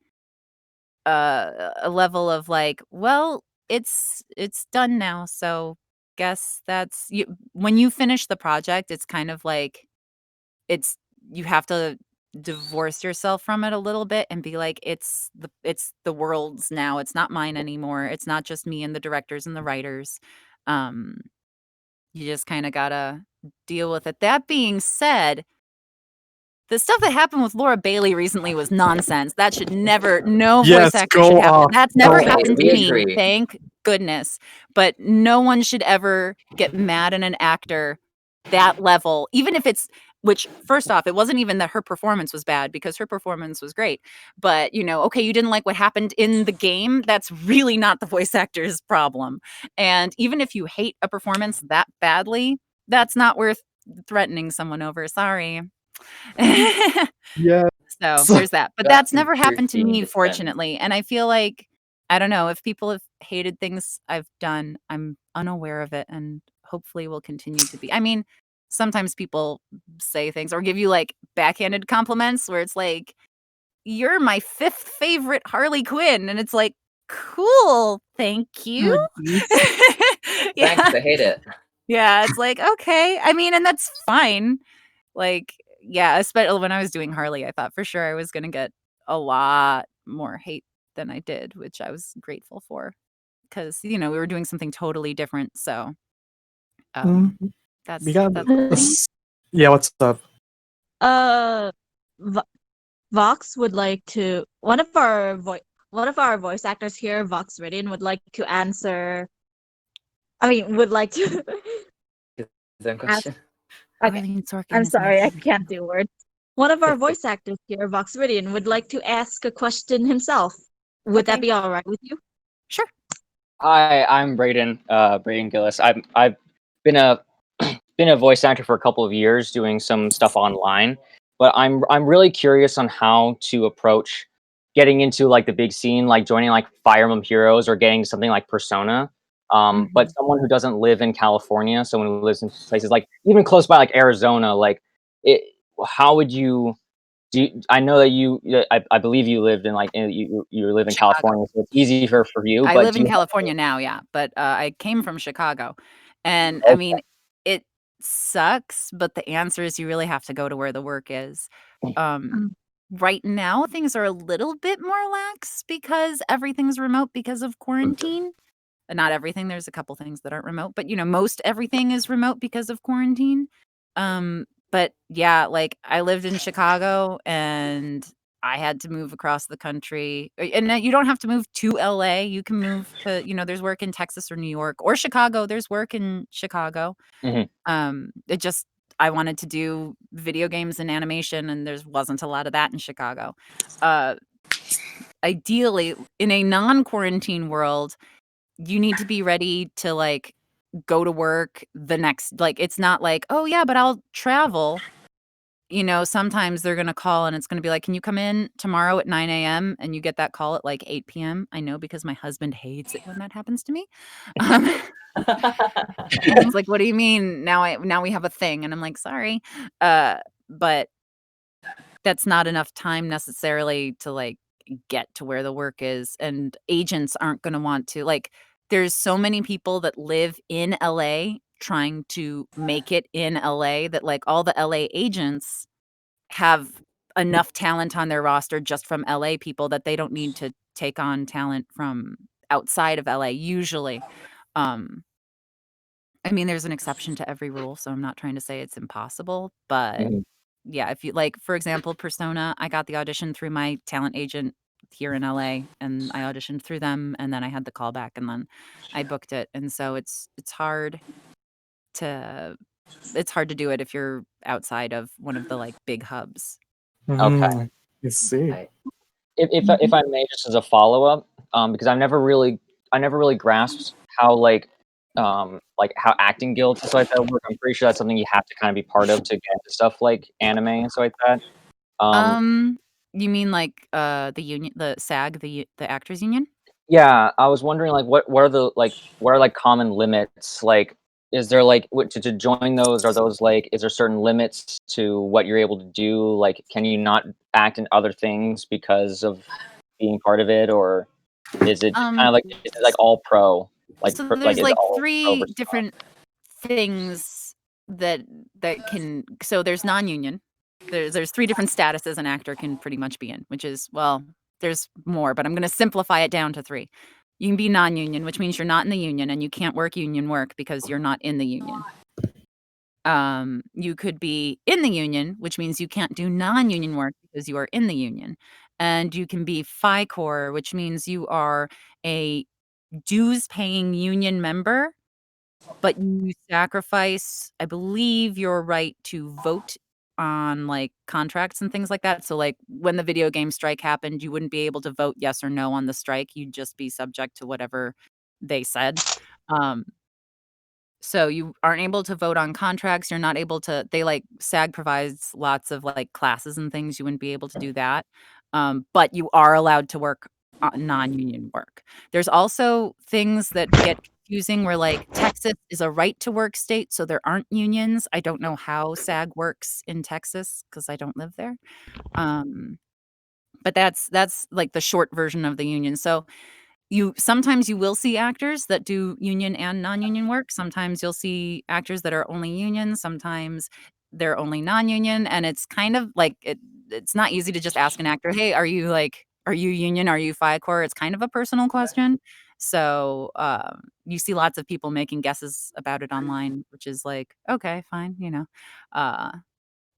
level of like, well, it's done now. So guess that's you. When you finish the project, it's kind of like, you have to divorce yourself from it a little bit and be like, it's the world's now. It's not mine anymore. It's not just me and the directors and the writers. You just kind of gotta deal with it. That being said, the stuff that happened with Laura Bailey recently was nonsense. That should never, no voice actor should happen. That's never happened to me, thank goodness. But no one should ever get mad at an actor that level, even if it's Which, first off, it wasn't even that her performance was bad, because her performance was great. But, okay, you didn't like what happened in the game. That's really not the voice actor's problem. And even if you hate a performance that badly, that's not worth threatening someone over. Sorry. Yeah. So So- there's that. But That's that's never happened to being me, defense. fortunately. And I feel like, I don't know, if people have hated things I've done, I'm unaware of it and hopefully will continue to be. I mean, sometimes people say things or give you like backhanded compliments where it's like, you're my 5th favorite Harley Quinn. And it's like, cool, thank you. Oh, geez. Yeah. Thanks, I hate it. Yeah, it's like, okay. I mean, and that's fine. Like, yeah, especially when I was doing Harley, I thought for sure I was going to get a lot more hate than I did, which I was grateful for because, we were doing something totally different. So Mhm. that's We got pretty neat. yeah, what's up? V- Vox would like to one of our voice actors here, Vox Ridian, would like to answer. I mean, would like to. Is that a question? Okay, Arlene Sorkin I'm is my sorry, I favorite. can't do words. One of our voice actors here, Vox Ridian, would like to ask a question himself. Would that Okay. be all right with you? Sure. Hi, I'm Braden Gillis. I've been a been a voice actor for a couple of years, doing some stuff online. But I'm really curious on how to approach getting into like the big scene, like joining like Fire Emblem Heroes or getting something like Persona. But someone who doesn't live in California, someone who lives in places like even close by, like Arizona, like it. How would you? I know that I believe you lived in like you live in Chicago. California, so it's easy for you. I But live do in you California now, yeah, but I came from Chicago, and I mean, it sucks, but the answer is you really have to go to where the work is. Right now, things are a little bit more lax because everything's remote because of quarantine. Not everything. There's a couple things that aren't remote, but most everything is remote because of quarantine. But yeah, like I lived in Chicago and I had to move across the country. And you don't have to move to LA. You can move to, there's work in Texas or New York or Chicago. There's work in Chicago. It just I wanted to do video games and animation, and there wasn't a lot of that in Chicago. Ideally, in a non-quarantine world, you need to be ready to like go to work the next, like it's not like, oh yeah, but I'll travel. Sometimes they're gonna call and it's gonna be like, can you come in tomorrow at 9 a.m. and you get that call at like 8 p.m. I know because my husband hates it when that happens to me. And it's like, what do you mean? Now we have a thing, and I'm like, sorry. But that's not enough time necessarily to like get to where the work is, and agents aren't going to want to like there's so many people that live in LA trying to make it in LA that like all the LA agents have enough talent on their roster just from LA people that they don't need to take on talent from outside of LA usually. I mean, there's an exception to every rule, so I'm not trying to say it's impossible, but yeah, if you like, for example, Persona, I got the audition through my talent agent here in LA, and I auditioned through them, and then I had the call back, and then I booked it. And so it's hard to do it if you're outside of one of the like big hubs. Okay. You see. Right. If I may, just as a follow up, because I never really grasped how like how acting guilds and stuff like that work. I'm pretty sure that's something you have to kind of be part of to get into stuff like anime and stuff like that. You mean like the union, the SAG, the actors union? Yeah, I was wondering like what are the what are like common limits? Like, is there like to join those? Are those like is there certain limits to what you're able to do? Like, can you not act in other things because of being part of it, or is it kind of like is it like all pro? So there's is like all pro 3 versus different things that can. So there's non-union. There's 3 different statuses an actor can pretty much be in, which is, well, there's more, but I'm going to simplify it down to 3. You can be non-union, which means you're not in the union and you can't work union work because you're not in the union. You could be in the union, which means you can't do non-union work because you are in the union. And you can be FICOR, which means you are a dues-paying union member, but you sacrifice, I believe, your right to vote on like contracts and things like that. So like when the video game strike happened, you wouldn't be able to vote yes or no on the strike. You'd just be subject to whatever they said. So you aren't able to vote on contracts. You're not able to, they like SAG provides lots of like classes and things. You wouldn't be able to do that. But you are allowed to work non-union work. There's also things that get confusing where like Texas is a right to work state. So there aren't unions. I don't know how SAG works in Texas because I don't live there. But that's like the short version of the union. So sometimes you will see actors that do union and non-union work. Sometimes you'll see actors that are only union. Sometimes they're only non-union. And it's kind of like it's not easy to just ask an actor, hey, are you union? Are you FICOR? It's kind of a personal question. So you see lots of people making guesses about it online, which is like, okay, fine,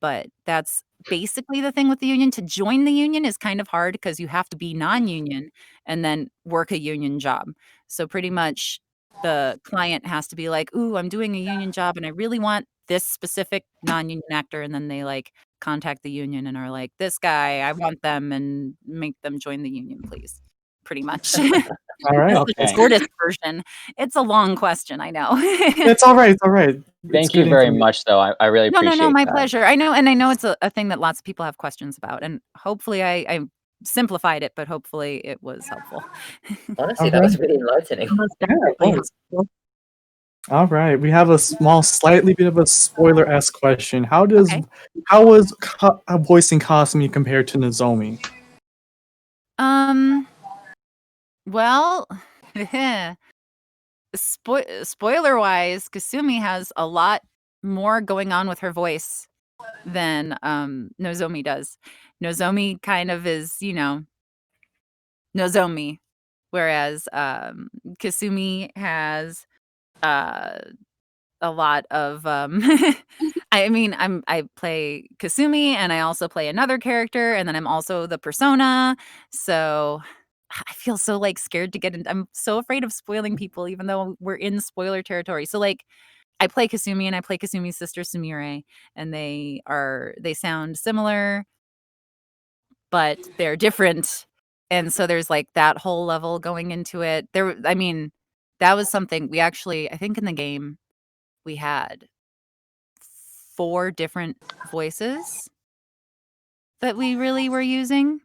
but that's basically the thing with the union. To join the union is kind of hard because you have to be non-union and then work a union job. So pretty much the client has to be like, ooh, I'm doing a union job and I really want this specific non-union actor. And then they like contact the union and are like, this guy, I want them and make them join the union, please. Pretty much. All right. That's the shortest version. It's a long question, I know. It's all right. It's all right. Thank you very much, though. I really appreciate No, my that. pleasure. I know, and I know it's a thing that lots of people have questions about, and hopefully I simplified it, but hopefully it was helpful. Honestly, that was really enlightening. All right, we have a slightly bit of a spoiler-esque question. How was voicing Kasumi compared to Nozomi? Well, spoiler-wise, Kasumi has a lot more going on with her voice than Nozomi does. Nozomi kind of is, Nozomi, whereas Kasumi has a lot of I play Kasumi and I also play another character and then I'm also the persona. So I feel so like scared to get in. I'm so afraid of spoiling people, even though we're in spoiler territory. So like I play Kasumi and I play Kasumi's sister Sumire, and they sound similar, but they're different. And so there's like that whole level going into it. That was something we actually, I think in the game, we had 4 different voices that we really were using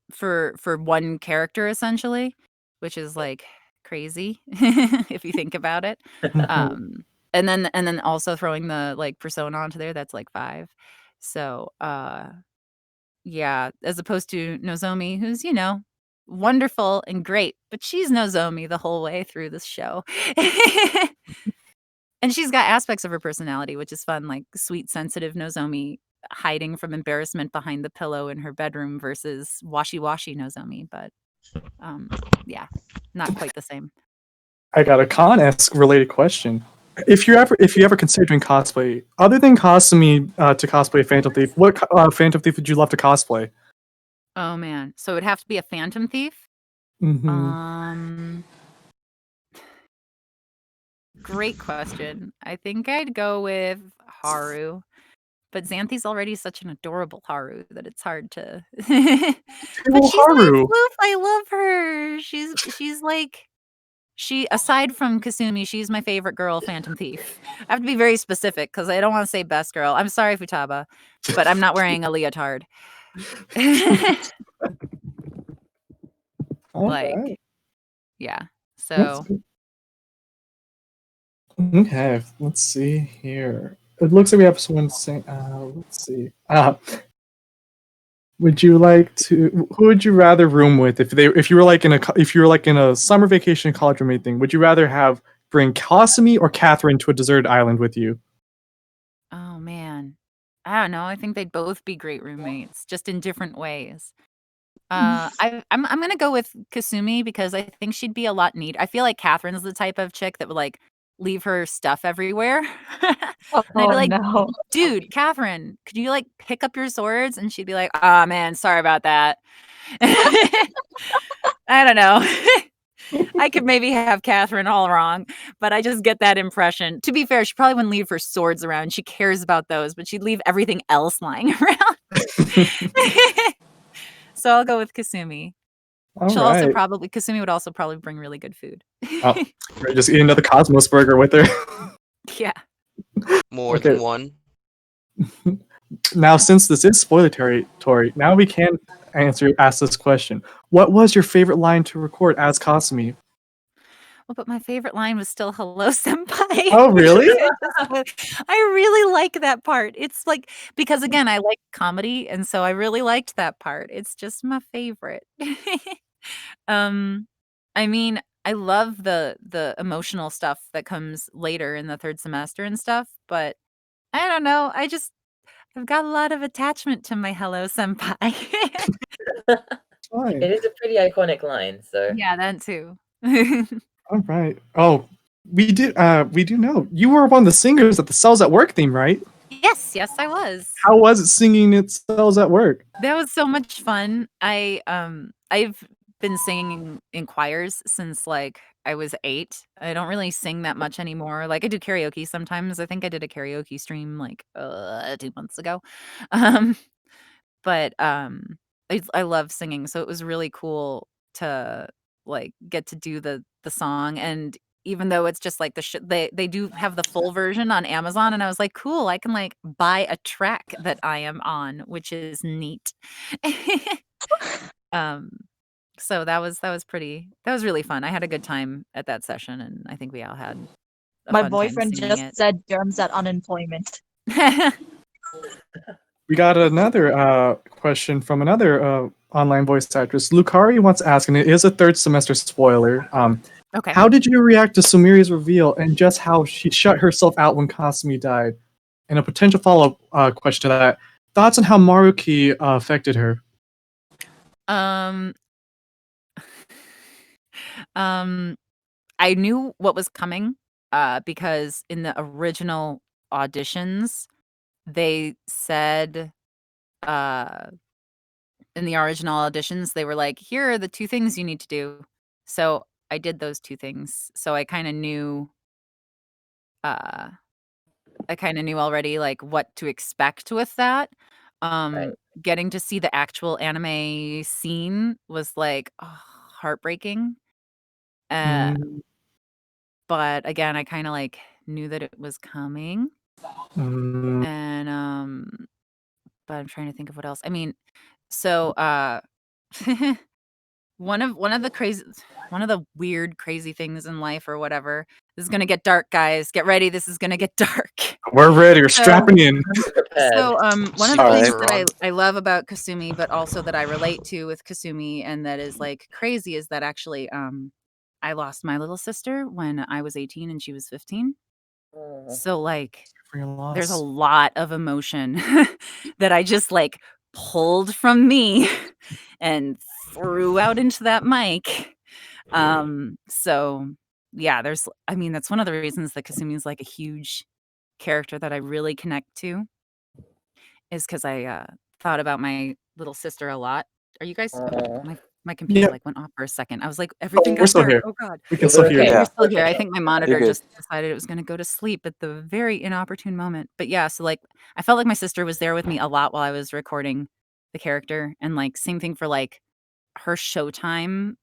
for one character essentially, which is like crazy if you think about it. And then also throwing the like persona onto there, that's like 5. So yeah, as opposed to Nozomi, who's, wonderful and great, but she's Nozomi the whole way through this show. And she's got aspects of her personality, which is fun, like sweet, sensitive Nozomi hiding from embarrassment behind the pillow in her bedroom versus washy-washy Nozomi. But yeah, not quite the same. I got a con-esque related question. If you ever consider doing cosplay, other than Kasumi to cosplay Phantom Thief, what Phantom Thief would you love to cosplay? Oh man, so it'd have to be a Phantom Thief? Mm-hmm. Great question. I think I'd go with Haru, but Xanthi's already such an adorable Haru that it's hard to. But she's Haru. my floof. I love her. She's like aside from Kasumi, she's my favorite girl, Phantom Thief. I have to be very specific because I don't want to say best girl. I'm sorry, Futaba, but I'm not wearing a leotard. Right. Yeah. So. Okay, let's see here. It looks like we have someone saying. Let's see. Would you like to? Who would you rather room with if you were like in a summer vacation college roommate thing? Would you rather bring Kasumi or Catherine to a deserted island with you? Oh man, I don't know. I think they'd both be great roommates, just in different ways. I'm gonna go with Kasumi because I think she'd be a lot neat. I feel like Catherine's the type of chick that would like leave her stuff everywhere. And I'd be like, no. dude, Catherine, could you like pick up your swords? And she'd be like, oh man, sorry about that. I don't know. I could maybe have Catherine all wrong, but I just get that impression. To be fair, she probably wouldn't leave her swords around. She cares about those, but she'd leave everything else lying around. So I'll go with Kasumi. All right. Kasumi would also probably bring really good food. Oh, we're just eat another Cosmos burger with her. Yeah. More Okay. than one. Now, since this is spoiler territory, now we can ask this question. What was your favorite line to record as Kasumi? Well, but my favorite line was still "Hello, senpai." Oh, really? I really like that part. It's like because again, I like comedy, and so I really liked that part. It's just my favorite. I mean, I love the emotional stuff that comes later in the third semester and stuff, but I don't know. I've got a lot of attachment to my "Hello, senpai." Fine. It is a pretty iconic line, so Yeah, that too. All right. Oh, we do know you were one of the singers at the Cells at Work theme, right? Yes, I was. How was it singing at Cells at Work? That was so much fun. I've been singing in choirs since like I was 8. I don't really sing that much anymore. Like I do karaoke sometimes. I think I did a karaoke stream like 2 months ago. But I love singing, so it was really cool to like get to do the song. And even though it's just like they do have the full version on Amazon, and I was like, cool, I can like buy a track that I am on, which is neat. So that was really fun. I had a good time at that session, and I think we all had a My fun time boyfriend singing just it. said germs at unemployment. We got another question from another online voice actress. Lucari wants to ask, and it is a third semester spoiler. Okay. How did you react to Sumiri's reveal and just how she shut herself out when Kasumi died? And a potential follow-up question to that: thoughts on how Maruki affected her? I knew what was coming because in the original auditions, they said in the original auditions, they were like, here are the 2 things you need to do. So I did those 2 things. So I kind of knew already like what to expect with that. Right. Getting to see the actual anime scene was like heartbreaking. Mm, But again, I kind of like knew that it was coming. mm, And but I'm trying to think of what else. I mean, so one of the weird crazy things in life or whatever. This is gonna get dark, guys. Get ready. This is gonna get dark. we're ready. We're strapping in. Prepared. So one of the Alright. things that I love about Kasumi, but also that I relate to with Kasumi, and that is like crazy, is that actually I lost my little sister when I was 18 and she was 15. Oh. So like For your loss. there's a lot of emotion that I just like pulled from me and threw out into that mic. So yeah, that's one of the reasons that Kasumi is like a huge character that I really connect to, is because I thought about my little sister a lot. Are you guys? Aw. My computer Yeah. like went off for a second. I was like, everything we're got still dark. here. Oh god. We can still hear Okay, you. you're Yeah. still here. I think my monitor good. just decided it was going to go to sleep at the very inopportune moment. But yeah, so like I felt like my sister was there with me a lot while I was recording the character, and like same thing for like her Showtime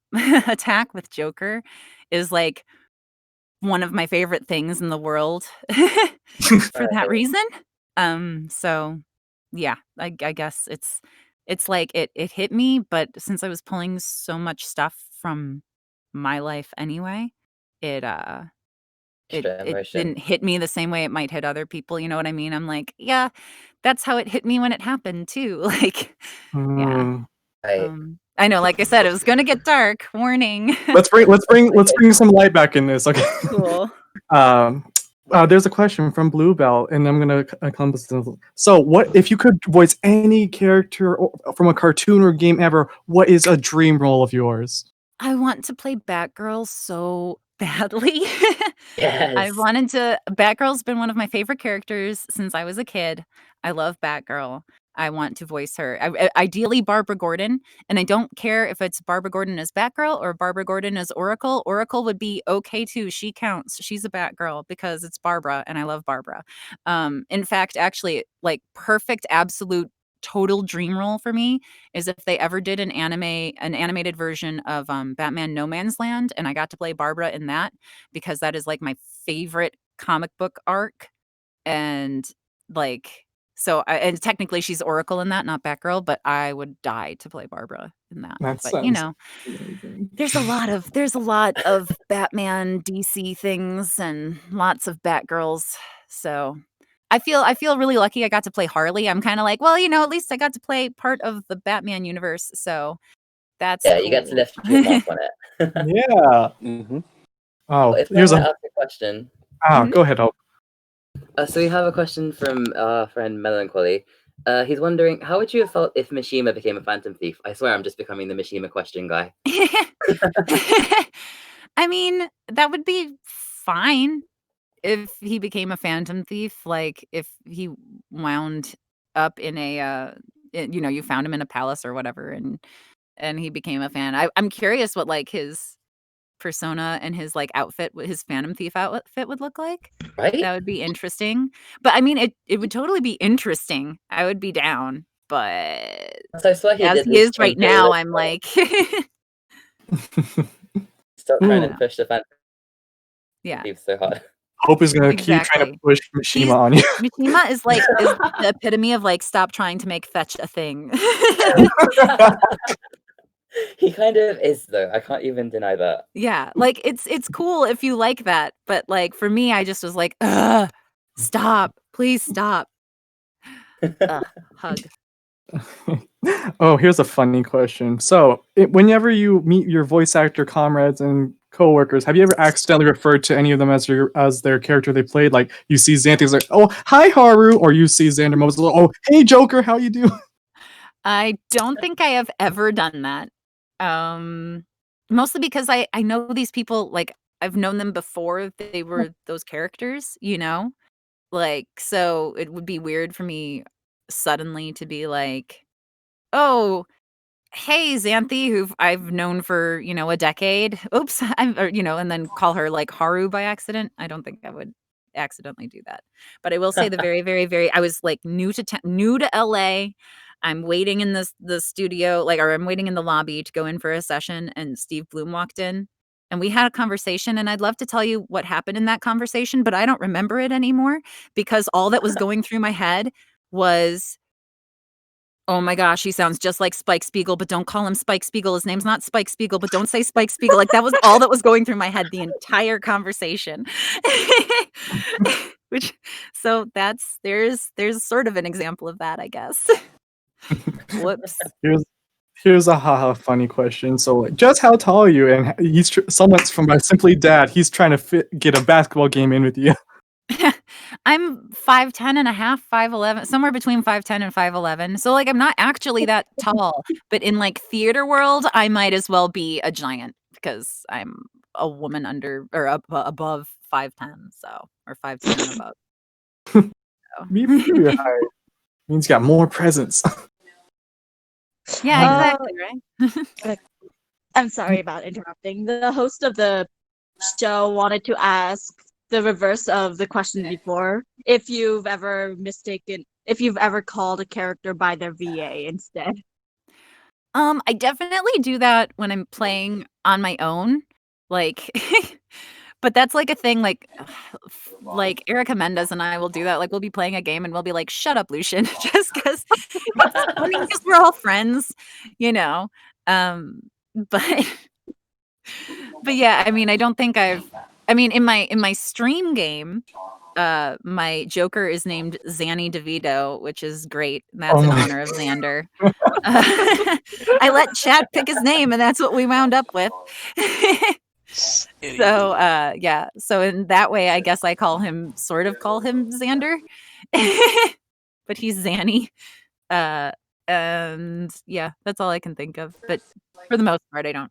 attack with Joker is like one of my favorite things in the world for that Right. reason. So yeah, I guess it's like it hit me, but since I was pulling so much stuff from my life anyway, it Extra it emotion. didn't hit me the same way it might hit other people, you know what I mean? I'm like, yeah, that's how it hit me when it happened too. Like, yeah. Mm. Right. I know, like I said, it was gonna get dark. Warning. Let's bring some light back in this. Okay. Cool. There's a question from Bluebell, and I'm gonna encompass this. So, what if you could voice any character from a cartoon or game ever? What is a dream role of yours? I want to play Batgirl so badly. Yes. Batgirl's been one of my favorite characters since I was a kid. I love Batgirl. I want to voice her. Ideally Barbara Gordon, and I don't care if it's Barbara Gordon as Batgirl or Barbara Gordon as Oracle. Oracle would be okay too. She counts. She's a Batgirl because it's Barbara, and I love Barbara. In fact, actually, like perfect, absolute, total dream role for me is if they ever did an animated version of Batman No Man's Land, and I got to play Barbara in that because that is like my favorite comic book arc, and like. So, and technically she's Oracle in that, not Batgirl, but I would die to play Barbara in that. That But you sounds know, amazing. there's a lot of Batman DC things and lots of Batgirls. So I feel really lucky I got to play Harley. I'm kind of like, well, you know, at least I got to play part of the Batman universe. So that's Yeah, you got to cool. lift your mark on it. Yeah. Mm-hmm. Oh, If I here's might a. ask a question. Ah, go ahead, Hope. So we have a question from our friend Melancholy. He's wondering, how would you have felt if Mishima became a Phantom Thief? I swear I'm just becoming the Mishima question guy. I mean, that would be fine if he became a Phantom Thief. Like if he wound up in a, you know, you found him in a palace or whatever, and he became a fan. I'm curious what like his persona and his like outfit, what his Phantom Thief outfit would look like. Right? That would be interesting. But I mean, it would totally be interesting. I would be down. But So I swear he as did he this is right until now, this I'm point. like, Stop trying Ooh. to push the Phantom yeah, Thief so hard. Hope is gonna keep trying to exactly. push Mishima on you. Mishima is like is the epitome of like stop trying to make fetch a thing. He kind of is though. I can't even deny that. Yeah, like it's cool if you like that, but like for me, I just was like, ugh, stop, please stop. Ugh, hug. Oh, here's a funny question. So, whenever you meet your voice actor comrades and coworkers, have you ever accidentally referred to any of them as their character they played? Like you see Xanth's like, "Oh, hi Haru," or you see Xander Moses, like, "Oh, hey Joker, how you doing?" I don't think I have ever done that. Mostly because I know these people, like I've known them before they were those characters, you know? Like, so it would be weird for me suddenly to be like, "Oh, hey, Xanthi, who I've known for, you know, a decade. Oops, or, you know, and then call her like Haru by accident." I don't think I would accidentally do that. But I will say the very, very, very, I was like new to LA. I'm waiting in the studio, like, or I'm waiting in the lobby to go in for a session, and Steve Bloom walked in. And we had a conversation, and I'd love to tell you what happened in that conversation, but I don't remember it anymore because all that was going through my head was, oh my gosh, he sounds just like Spike Spiegel, but don't call him Spike Spiegel. His name's not Spike Spiegel, but don't say Spike Spiegel. Like that was all that was going through my head the entire conversation. Which, so there's sort of an example of that, I guess. Whoops. Here's a haha funny question. So, like, just how tall are you? And he's someone's from my Simply Dad. He's trying to get a basketball game in with you. I'm 5'10" and a half, 5'11", somewhere between 5'10" and 5'11". So like I'm not actually that tall, but in like theater world, I might as well be a giant because I'm a woman under or above 5'10", so or 5'10" and above. So. Maybe your height means you got more presence. Yeah, exactly, right? I'm sorry about interrupting. The host of the show wanted to ask the reverse of the question before. If you've ever called a character by their VA instead. I definitely do that when I'm playing on my own. Like but that's like a thing like Erica Mendez and I will do that. Like we'll be playing a game and we'll be like, "Shut up, Lucian," just because we're all friends, you know. But yeah, I mean, I don't think in my stream game, my Joker is named Zanny DeVito, which is great. That's in honor of Xander. I let Chad pick his name, and that's what we wound up with. So, yeah. So in that way, I guess I call him Xander, but he's Zanny. And yeah, that's all I can think of. But for the most part, I don't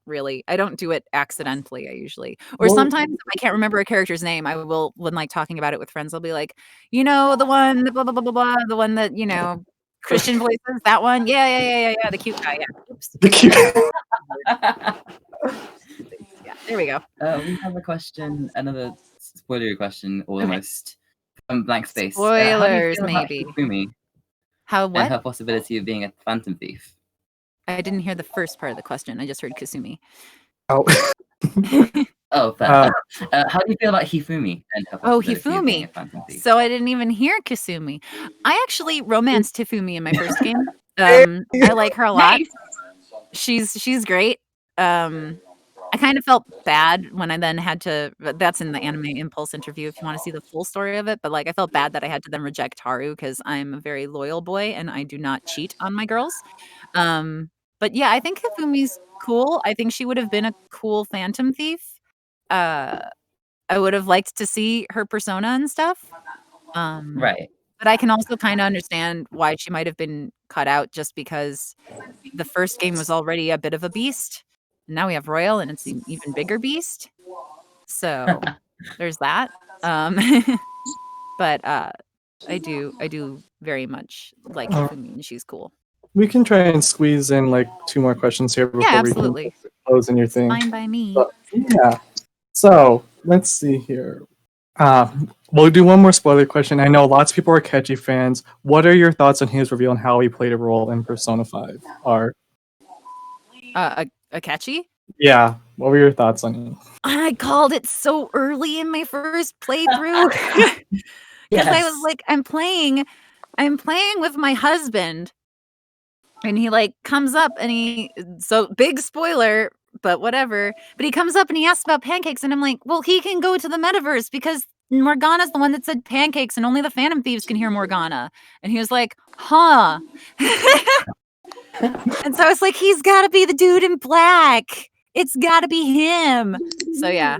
do it accidentally. I usually, or sometimes if I can't remember a character's name, I will, when like talking about it with friends, I'll be like, you know, the one, blah, blah, blah, blah, blah, the one that, you know, Christian voices, that one. Yeah. The cute guy. Yeah. Oops. The cute. Yeah. There we go. We have a question, another spoilery question, almost from blank space. How do you Spoilers, feel about maybe. Hifumi How and what? her possibility of being a phantom thief? I didn't hear the first part of the question. I just heard Kasumi. Oh. Oh, fair. How do you feel about Hifumi and her Oh, possibility of being a Hifumi. phantom thief? So I didn't even hear Kasumi. I actually romanced Hifumi in my first game. I like her a lot. She's great. I kind of felt bad when I then had to. That's in the Anime Impulse interview if you want to see the full story of it. But like, I felt bad that I had to then reject Haru because I'm a very loyal boy and I do not cheat on my girls. But yeah, I think Hifumi's cool. I think she would have been a cool Phantom Thief. I would have liked to see her persona and stuff. Right. But I can also kind of understand why she might have been cut out just because the first game was already a bit of a beast. Now we have Royal and it's an even bigger beast. So there's that. But I do very much like Hifumi and she's cool. We can try and squeeze in like 2 more questions here before absolutely. we can close in your thing. Fine by me. But, yeah. So let's see here. We'll do one more spoiler question. I know lots of people are Catchy fans. What are your thoughts on his reveal and how he played a role in Persona 5? Catchy? Yeah. What were your thoughts on it? I called it so early in my first playthrough because I was like, I'm playing with my husband, and he like comes up and so big spoiler, but whatever. But he comes up and he asks about pancakes, and I'm like, well, he can go to the metaverse because Morgana's the one that said pancakes, and only the Phantom Thieves can hear Morgana. And he was like, huh. And so I was like, he's got to be the dude in black. It's got to be him. So yeah,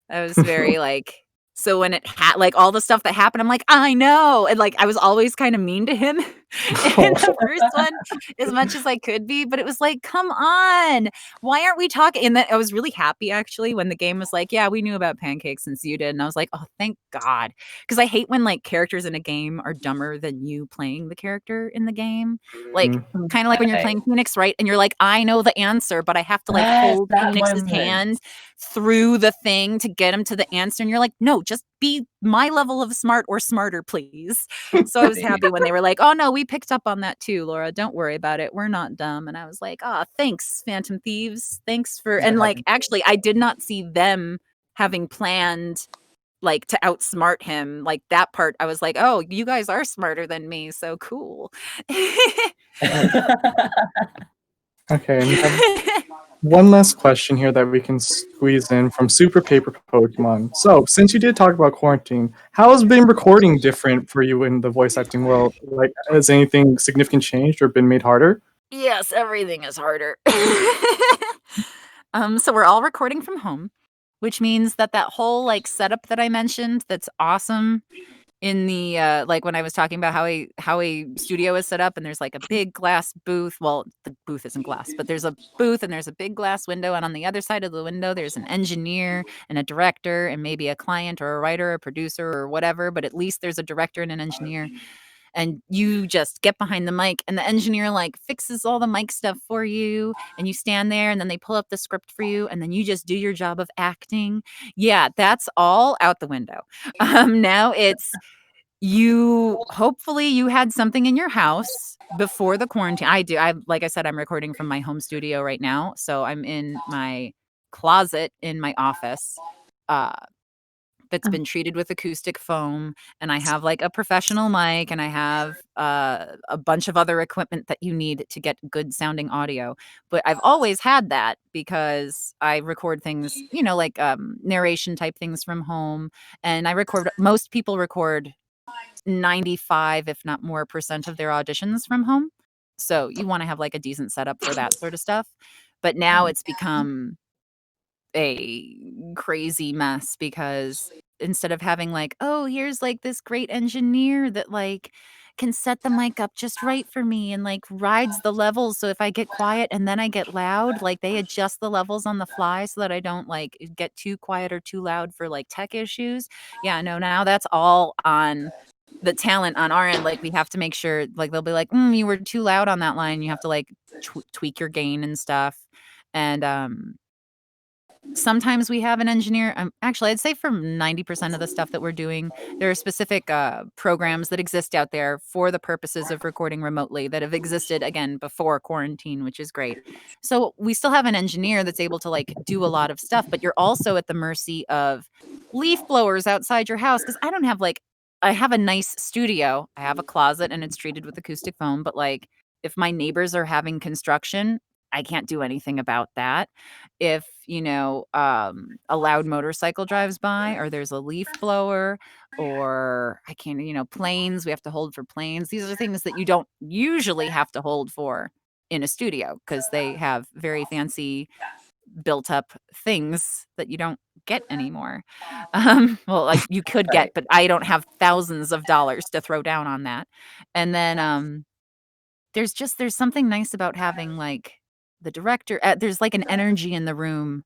I was very like, so when it had like all the stuff that happened, I'm like, I know. And like, I was always kind of mean to him in the first one as much as I could be, but it was like, come on, why aren't we talking? And then I was really happy actually when the game was like, yeah, we knew about pancakes since you did. And I was like, oh, thank God. Because I hate when like characters in a game are dumber than you playing the character in the game. Like kind of like when you're playing Phoenix, right? And you're like, I know the answer, but I have to like hold Phoenix's hand through the thing to get him to the answer. And you're like, no, just be my level of smart or smarter, please. So I was happy when they were like, oh no, we picked up on that too, Laura. Don't worry about it. We're not dumb. And I was like, oh, thanks, Phantom Thieves. Thanks for, and like, actually, I did not see them having planned like to outsmart him. Like that part, I was like, oh, you guys are smarter than me. So cool. Okay. And we have one last question here that we can squeeze in from Super Paper Pokemon. So, since you did talk about quarantine, how has been recording different for you in the voice acting world? Like, has anything significant changed or been made harder? Yes, everything is harder. So we're all recording from home, which means that whole like setup that I mentioned that's awesome in the like when I was talking about how a studio is set up, and there's like a big glass booth. Well, the booth isn't glass, but there's a booth and there's a big glass window, and on the other side of the window there's an engineer and a director and maybe a client or a writer, a producer or whatever, but at least there's a director and an engineer. And you just get behind the mic and the engineer like fixes all the mic stuff for you, and you stand there and then they pull up the script for you and then you just do your job of acting. Yeah, that's all out the window. Now it's hopefully you had something in your house before the quarantine. Like I said, I'm recording from my home studio right now. So I'm in my closet in my office. That's been treated with acoustic foam, and I have like a professional mic, and I have a bunch of other equipment that you need to get good sounding audio. But I've always had that because I record things, like narration type things from home, and most people record 95, if not more % of their auditions from home. So you want to have like a decent setup for that sort of stuff. But now it's become a crazy mess because instead of having like, oh, here's like this great engineer that like can set the mic up just right for me and like rides the levels, so if I get quiet and then I get loud, like they adjust the levels on the fly so that I don't like get too quiet or too loud for like tech issues. Yeah, no, now that's all on the talent on our end, like we have to make sure, like they'll be like, you were too loud on that line. You have to like tweak your gain and stuff. And sometimes we have an engineer. Actually, I'd say for 90% of the stuff that we're doing, there are specific programs that exist out there for the purposes of recording remotely that have existed, again, before quarantine, which is great. So we still have an engineer that's able to like do a lot of stuff, but you're also at the mercy of leaf blowers outside your house. Because I have a nice studio. I have a closet and it's treated with acoustic foam, but like if my neighbors are having construction, I can't do anything about that. If, a loud motorcycle drives by or there's a leaf blower or I can't, planes, we have to hold for planes. These are things that you don't usually have to hold for in a studio because they have very fancy built up things that you don't get anymore. Well, like you could get, but I don't have thousands of dollars to throw down on that. And then there's something nice about having like the director, there's like an energy in the room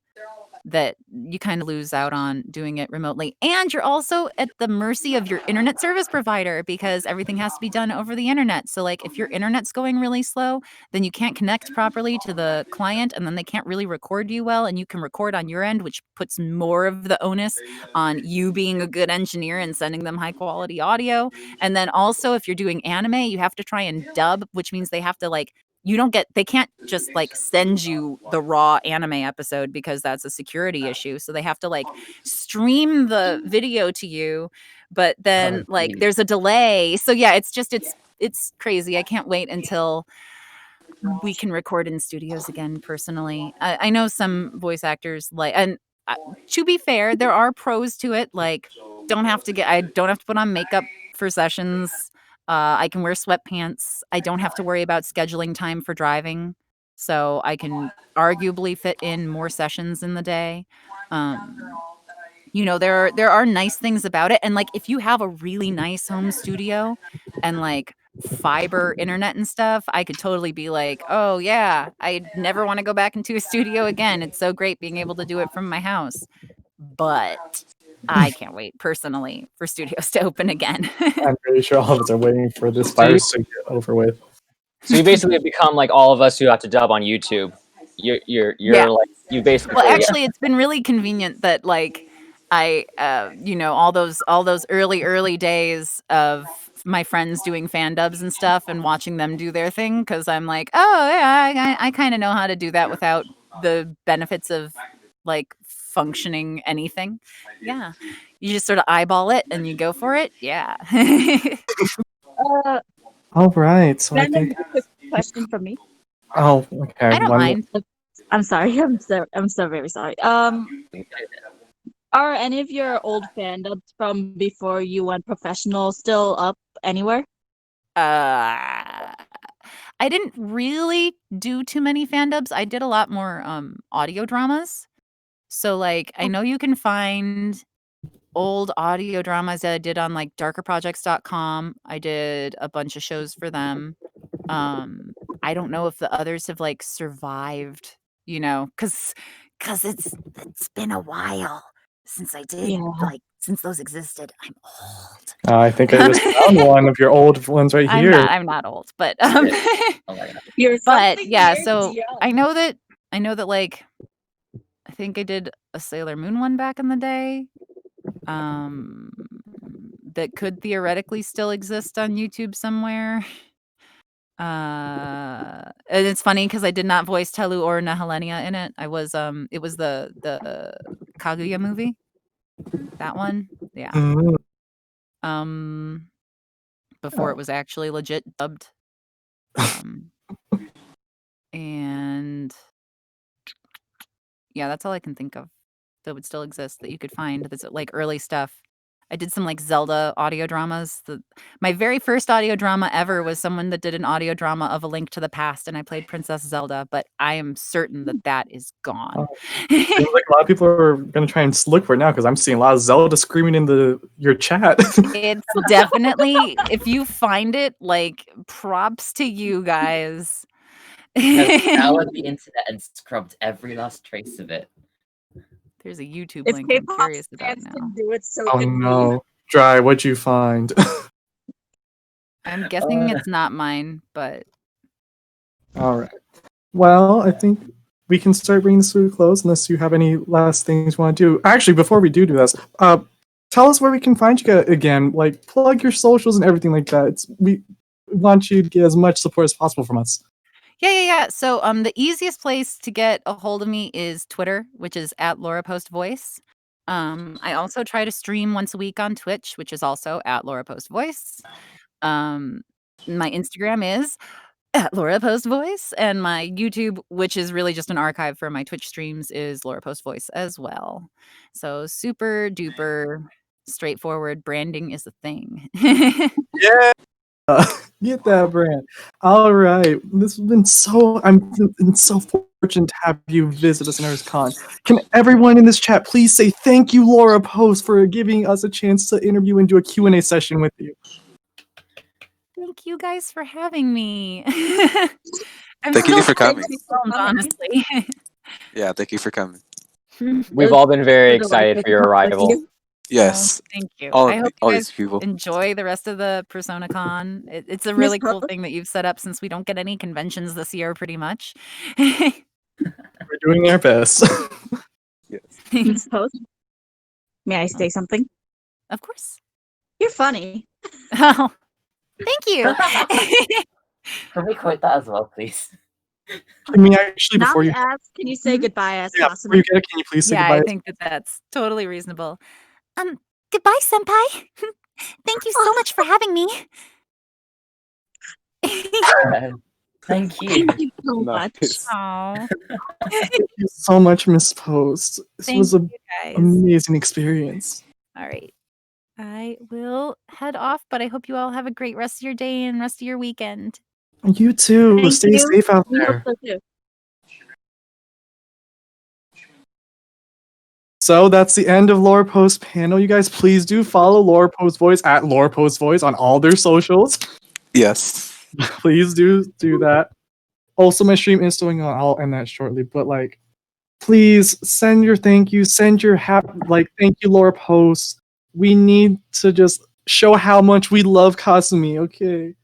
that you kind of lose out on doing it remotely. And you're also at the mercy of your internet service provider because everything has to be done over the internet. So like if your internet's going really slow, then you can't connect properly to the client and then they can't really record you well and you can record on your end, which puts more of the onus on you being a good engineer and sending them high quality audio. And then also if you're doing anime, you have to try and dub, which means they have to like they can't just like send you the raw anime episode because that's a security issue. So they have to like stream the video to you, but then like there's a delay. So yeah, it's crazy. I can't wait until we can record in studios again. Personally, I know some voice actors and to be fair, there are pros to it. Like I don't have to put on makeup for sessions. I can wear sweatpants. I don't have to worry about scheduling time for driving. So I can arguably fit in more sessions in the day. There are nice things about it. And like if you have a really nice home studio and like fiber internet and stuff, I could totally be like, oh yeah, I never want to go back into a studio again. It's so great being able to do it from my house. But I can't wait personally for studios to open again. I'm pretty sure all of us are waiting for this virus to get over with. So you basically have become like all of us who have to dub on YouTube. You're like you basically. Well, actually, it's been really convenient that like I all those early days of my friends doing fan dubs and stuff and watching them do their thing because I'm like, oh yeah, I kind of know how to do that without the benefits of like functioning anything. Yeah, you just sort of eyeball it and you go for it. Yeah. All right. So a quick question from me. Oh, okay. I don't mind. I'm sorry. I'm so very sorry. Are any of your old fan dubs from before you went professional still up anywhere? I didn't really do too many fan dubs. I did a lot more audio dramas. So like I know you can find old audio dramas that I did on like darkerprojects.com. I did a bunch of shows for them. I don't know if the others have like survived, cuz it's been a while since I did since those existed. I'm old. I think I just found one of your old ones right here. I'm not old, but but yeah, so I know that like I think I did a Sailor Moon one back in the day. That could theoretically still exist on YouTube somewhere. And it's funny because I did not voice Telu or Nehelenia in it. It was the Kaguya movie. That one. Yeah. Before it was actually legit dubbed. And yeah, that's all I can think of that would still exist that you could find that's like early stuff. I did some like Zelda audio dramas. My very first audio drama ever was someone that did an audio drama of A Link to the Past, and I played Princess Zelda, but I am certain that is gone. Seems like a lot of people are going to try and look for it now because I'm seeing a lot of Zelda screaming in your chat. It's definitely, if you find it, like, props to you guys. Scoured the internet and scrubbed every last trace of it. There's a YouTube link I'm curious about now. Do it so oh no, Dry, what'd you find? I'm guessing it's not mine, but All right. Well, I think we can start bringing this to a close unless you have any last things you want to do. Actually, before we do this, tell us where we can find you again. Like, plug your socials and everything like that. We want you to get as much support as possible from us. yeah. So the easiest place to get a hold of me is Twitter, which is at Laura Post Voice. I also try to stream once a week on Twitch, which is also at Laura Post Voice. My Instagram is at Laura Post Voice, and my YouTube, which is really just an archive for my Twitch streams, is Laura Post Voice as well. So super duper straightforward. Branding is a thing. Yeah. Get that brand. All right. This has been I'm been so fortunate to have you visit us in ErsoCon. Can everyone in this chat please say thank you, Laura Post, for giving us a chance to interview and do a Q&A session with you. Thank you guys for having me. Thank you for coming. Overwhelmed, honestly. Yeah, thank you for coming. We've all been very excited for your arrival. Yes. Thank you. All I hope all you these guys people. enjoy the rest of the PersonaCon. It's a really cool thing that you've set up since we don't get any conventions this year, pretty much. We're doing our best. Yes. Miss Post, may I say something? Of course. You're funny. Oh, thank you. Can we quote that as well, please? I mean, actually, before you, Nami asks, can you say goodbye as before Kasumi? you get it, can you please say Yeah, goodbye? I think that that's totally reasonable. Goodbye, senpai. Thank you so much for having me. Thank you. Thank you so much. Nice. Aw, Thank you so much, Miss Post. This thank was an you guys. amazing experience. All right. I will head off, but I hope you all have a great rest of your day and rest of your weekend. You too. Thank Stay you. safe out We hope there. so too. So that's the end of Laura Post panel. You guys, please do follow Laura Post Voice at Laura Post Voice on all their socials. Yes. Please do that. Also, my stream is going on. I'll end that shortly. But like, please send your thank you. Send your thank you, Laura Post. We need to just show how much we love Kasumi. Okay.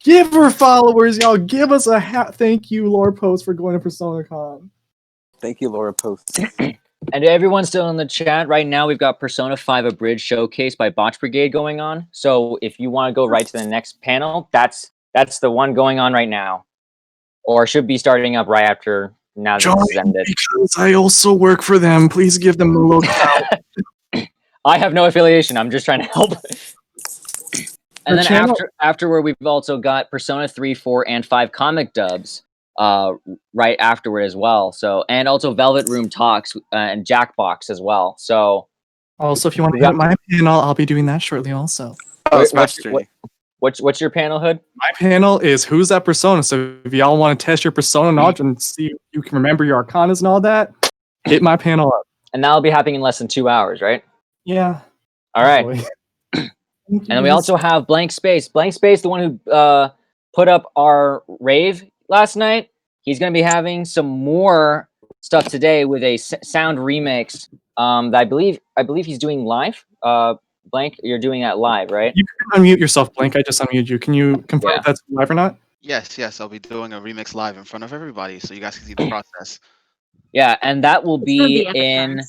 Give her followers, y'all. Give us a thank you, Laura Post, for going to PersonaCon. Thank you, Laura Post. And to everyone still in the chat, right now we've got Persona 5 Abridged Showcase by Botch Brigade going on. So if you want to go right to the next panel, that's the one going on right now. Or should be starting up right after now that this is ended. Because I also work for them. Please give them a look out. I have no affiliation. I'm just trying to help. And then afterward, we've also got Persona 3, 4, and 5 comic dubs right afterward as well. So, and also Velvet Room Talks and Jackbox as well. So, also, if you want to hit my panel, I'll be doing that shortly also. What's your panel, Hood? My panel is Who's That Persona? So if y'all want to test your persona knowledge and see if you can remember your arcanas and all that, hit my panel up. And that'll be happening in less than 2 hours, right? Yeah. All right. And then we also have Blank Space. Blank Space, the one who put up our rave last night. He's going to be having some more stuff today with a sound remix that I believe he's doing live. Blank, you're doing that live, right? You can unmute yourself, Blank. I just unmuted you. Can you confirm if that's live or not? Yes. I'll be doing a remix live in front of everybody, so you guys can see the process. Yeah, and that will be in.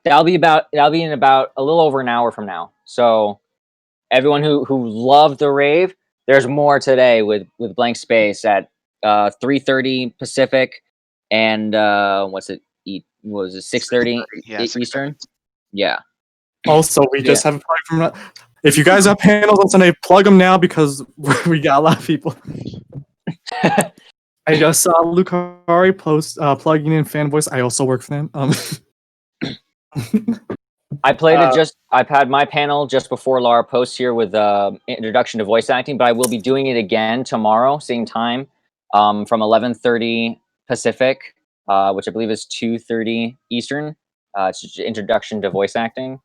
That'll be in about a little over an hour from now. So everyone who loved the rave, there's more today with Blank Space at 3:30 Pacific, and what was it 6:30 Eastern? Yeah. Also, we just have a plug from. If you guys have panels on Sunday, plug them now because we got a lot of people. I just saw Lucari post plugging in Fan Voice. I also work for them. I've had my panel just before Laura posts here with introduction to voice acting, but I will be doing it again tomorrow, same time, from 11:30 Pacific, which I believe is 2:30 Eastern. It's just introduction to voice acting.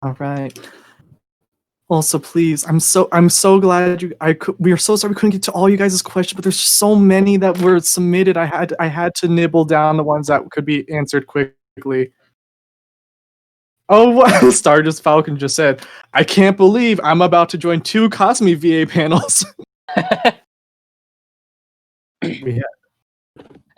All right. Also, please, I'm so glad we are so sorry we couldn't get to all you guys' questions, but there's so many that were submitted. I had to nibble down the ones that could be answered quickly. Oh, what? Stardust Falcon just said, I can't believe I'm about to join 2 Cosme VA panels. We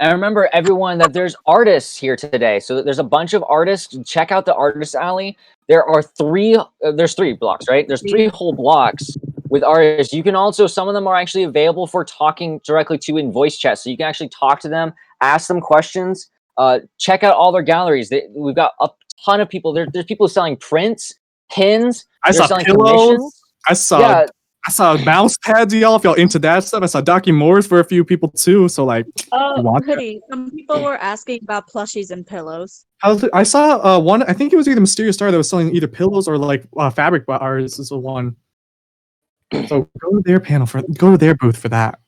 And remember, everyone, that there's artists here today. So there's a bunch of artists. Check out the artist alley. There are there's 3 blocks, right? There's 3 whole blocks with artists. You can also, some of them are actually available for talking directly to in voice chat. So you can actually talk to them, ask them questions. Check out all their galleries. We've got a ton of people. There's people selling prints, pins. I They're saw selling pillows. commissions. I saw Yeah. I saw mouse pads, y'all. If y'all into that stuff, I saw Docu Moores for a few people too. So like, you want that? Hoodie. Some people were asking about plushies and pillows. I saw one. I think it was either Mysterious Star that was selling either pillows or like fabric bars. Is the one. So go to their panel go to their booth for that.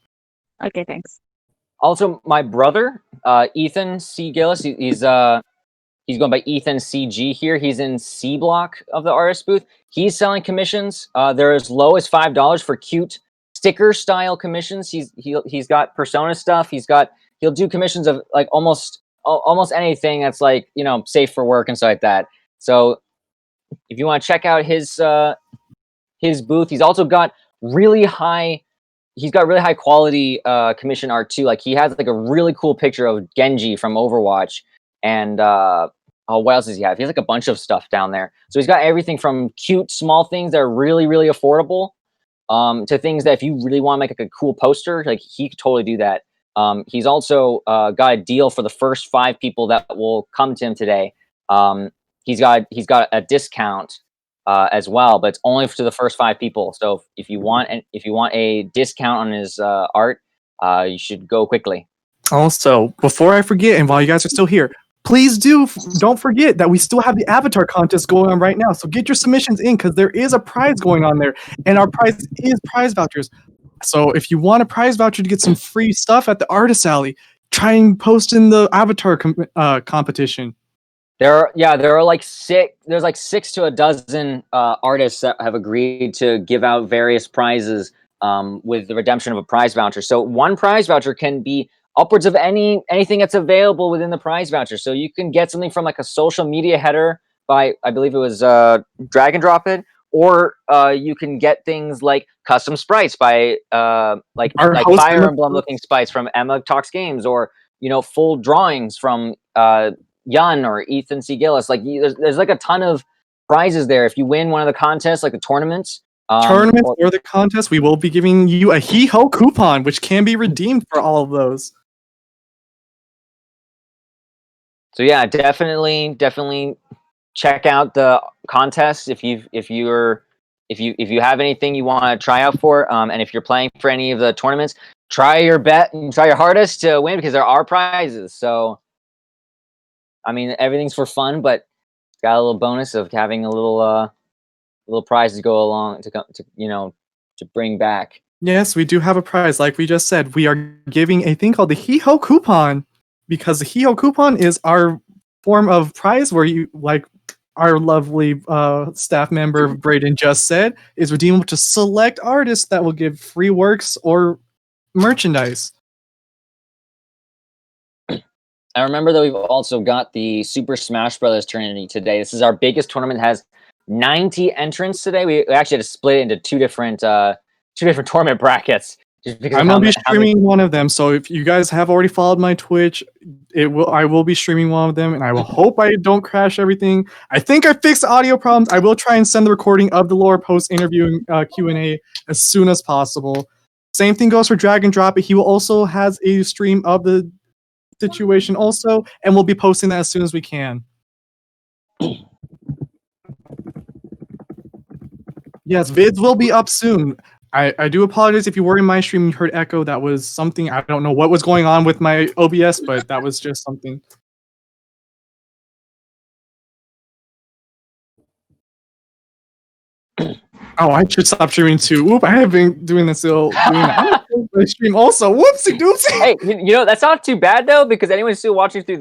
Okay, thanks. Also, my brother, Ethan C. Gillis, he's going by Ethan CG here. He's in C block of the artist booth. He's selling commissions. They're as low as $5 for cute sticker style commissions. He's got Persona stuff. He'll do commissions of like almost anything that's like, you know, safe for work and stuff like that. So if you want to check out his booth, he's also got really high quality commission art too. Like he has like a really cool picture of Genji from Overwatch. And what else does he have? He has like a bunch of stuff down there. So he's got everything from cute small things that are really, really affordable to things that if you really want to make like a cool poster, like he could totally do that. He's also got a deal for the first 5 people that will come to him today. He's got a discount as well, but it's only to the first 5 people. So if you want a discount on his art, you should go quickly. Also, before I forget, and while you guys are still here, please don't forget that we still have the avatar contest going on right now. So get your submissions in because there is a prize going on there, and our prize is prize vouchers. So if you want a prize voucher to get some free stuff at the Artist Alley, try and post in the avatar competition. There are like 6 to a dozen artists that have agreed to give out various prizes with the redemption of a prize voucher. So one prize voucher can be upwards of anything that's available within the prize voucher. So you can get something from like a social media header by, I believe it was Drag and Drop It, or you can get things like custom sprites by like Fire Emblem looking sprites from Emma Talks Games, or you know, full drawings from Yun or Ethan C. Gillis. Like there's like a ton of prizes there. If you win one of the contests, like the tournaments or the contest, we will be giving you a Hee-Ho coupon, which can be redeemed for all of those. So yeah, definitely check out the contest if you have anything you want to try out for, and if you're playing for any of the tournaments, try your hardest to win because there are prizes. So I mean, everything's for fun, but got a little bonus of having a little prize to go along to bring back. Yes, we do have a prize. Like we just said, we are giving a thing called the Hee-Ho coupon, because the Hee-Ho coupon is our form of prize where you, like our lovely staff member Brayden just said, is redeemable to select artists that will give free works or merchandise. I remember that we've also got the Super Smash Brothers tournament today. This is our biggest tournament. It has 90 entrants today. We actually had to split it into two different tournament brackets. Just because I'm gonna be streaming one of them. So if you guys have already followed my Twitch, I will be streaming one of them, and I will hope I don't crash everything. I think I fixed the audio problems. I will try and send the recording of the Laura Post interview and Q&A as soon as possible. Same thing goes for Drag and Drop It. He will also has a stream of the situation also, and we'll be posting that as soon as we can. Yes, vids will be up soon. I do apologize if you were in my stream and you heard echo. That was something. I don't know what was going on with my OBS, but that was just something. Oh, I should stop streaming too. Oop, I have been doing this still. I stream also. Whoopsie doopsie. Hey, you know, that's not too bad though, because anyone's still watching through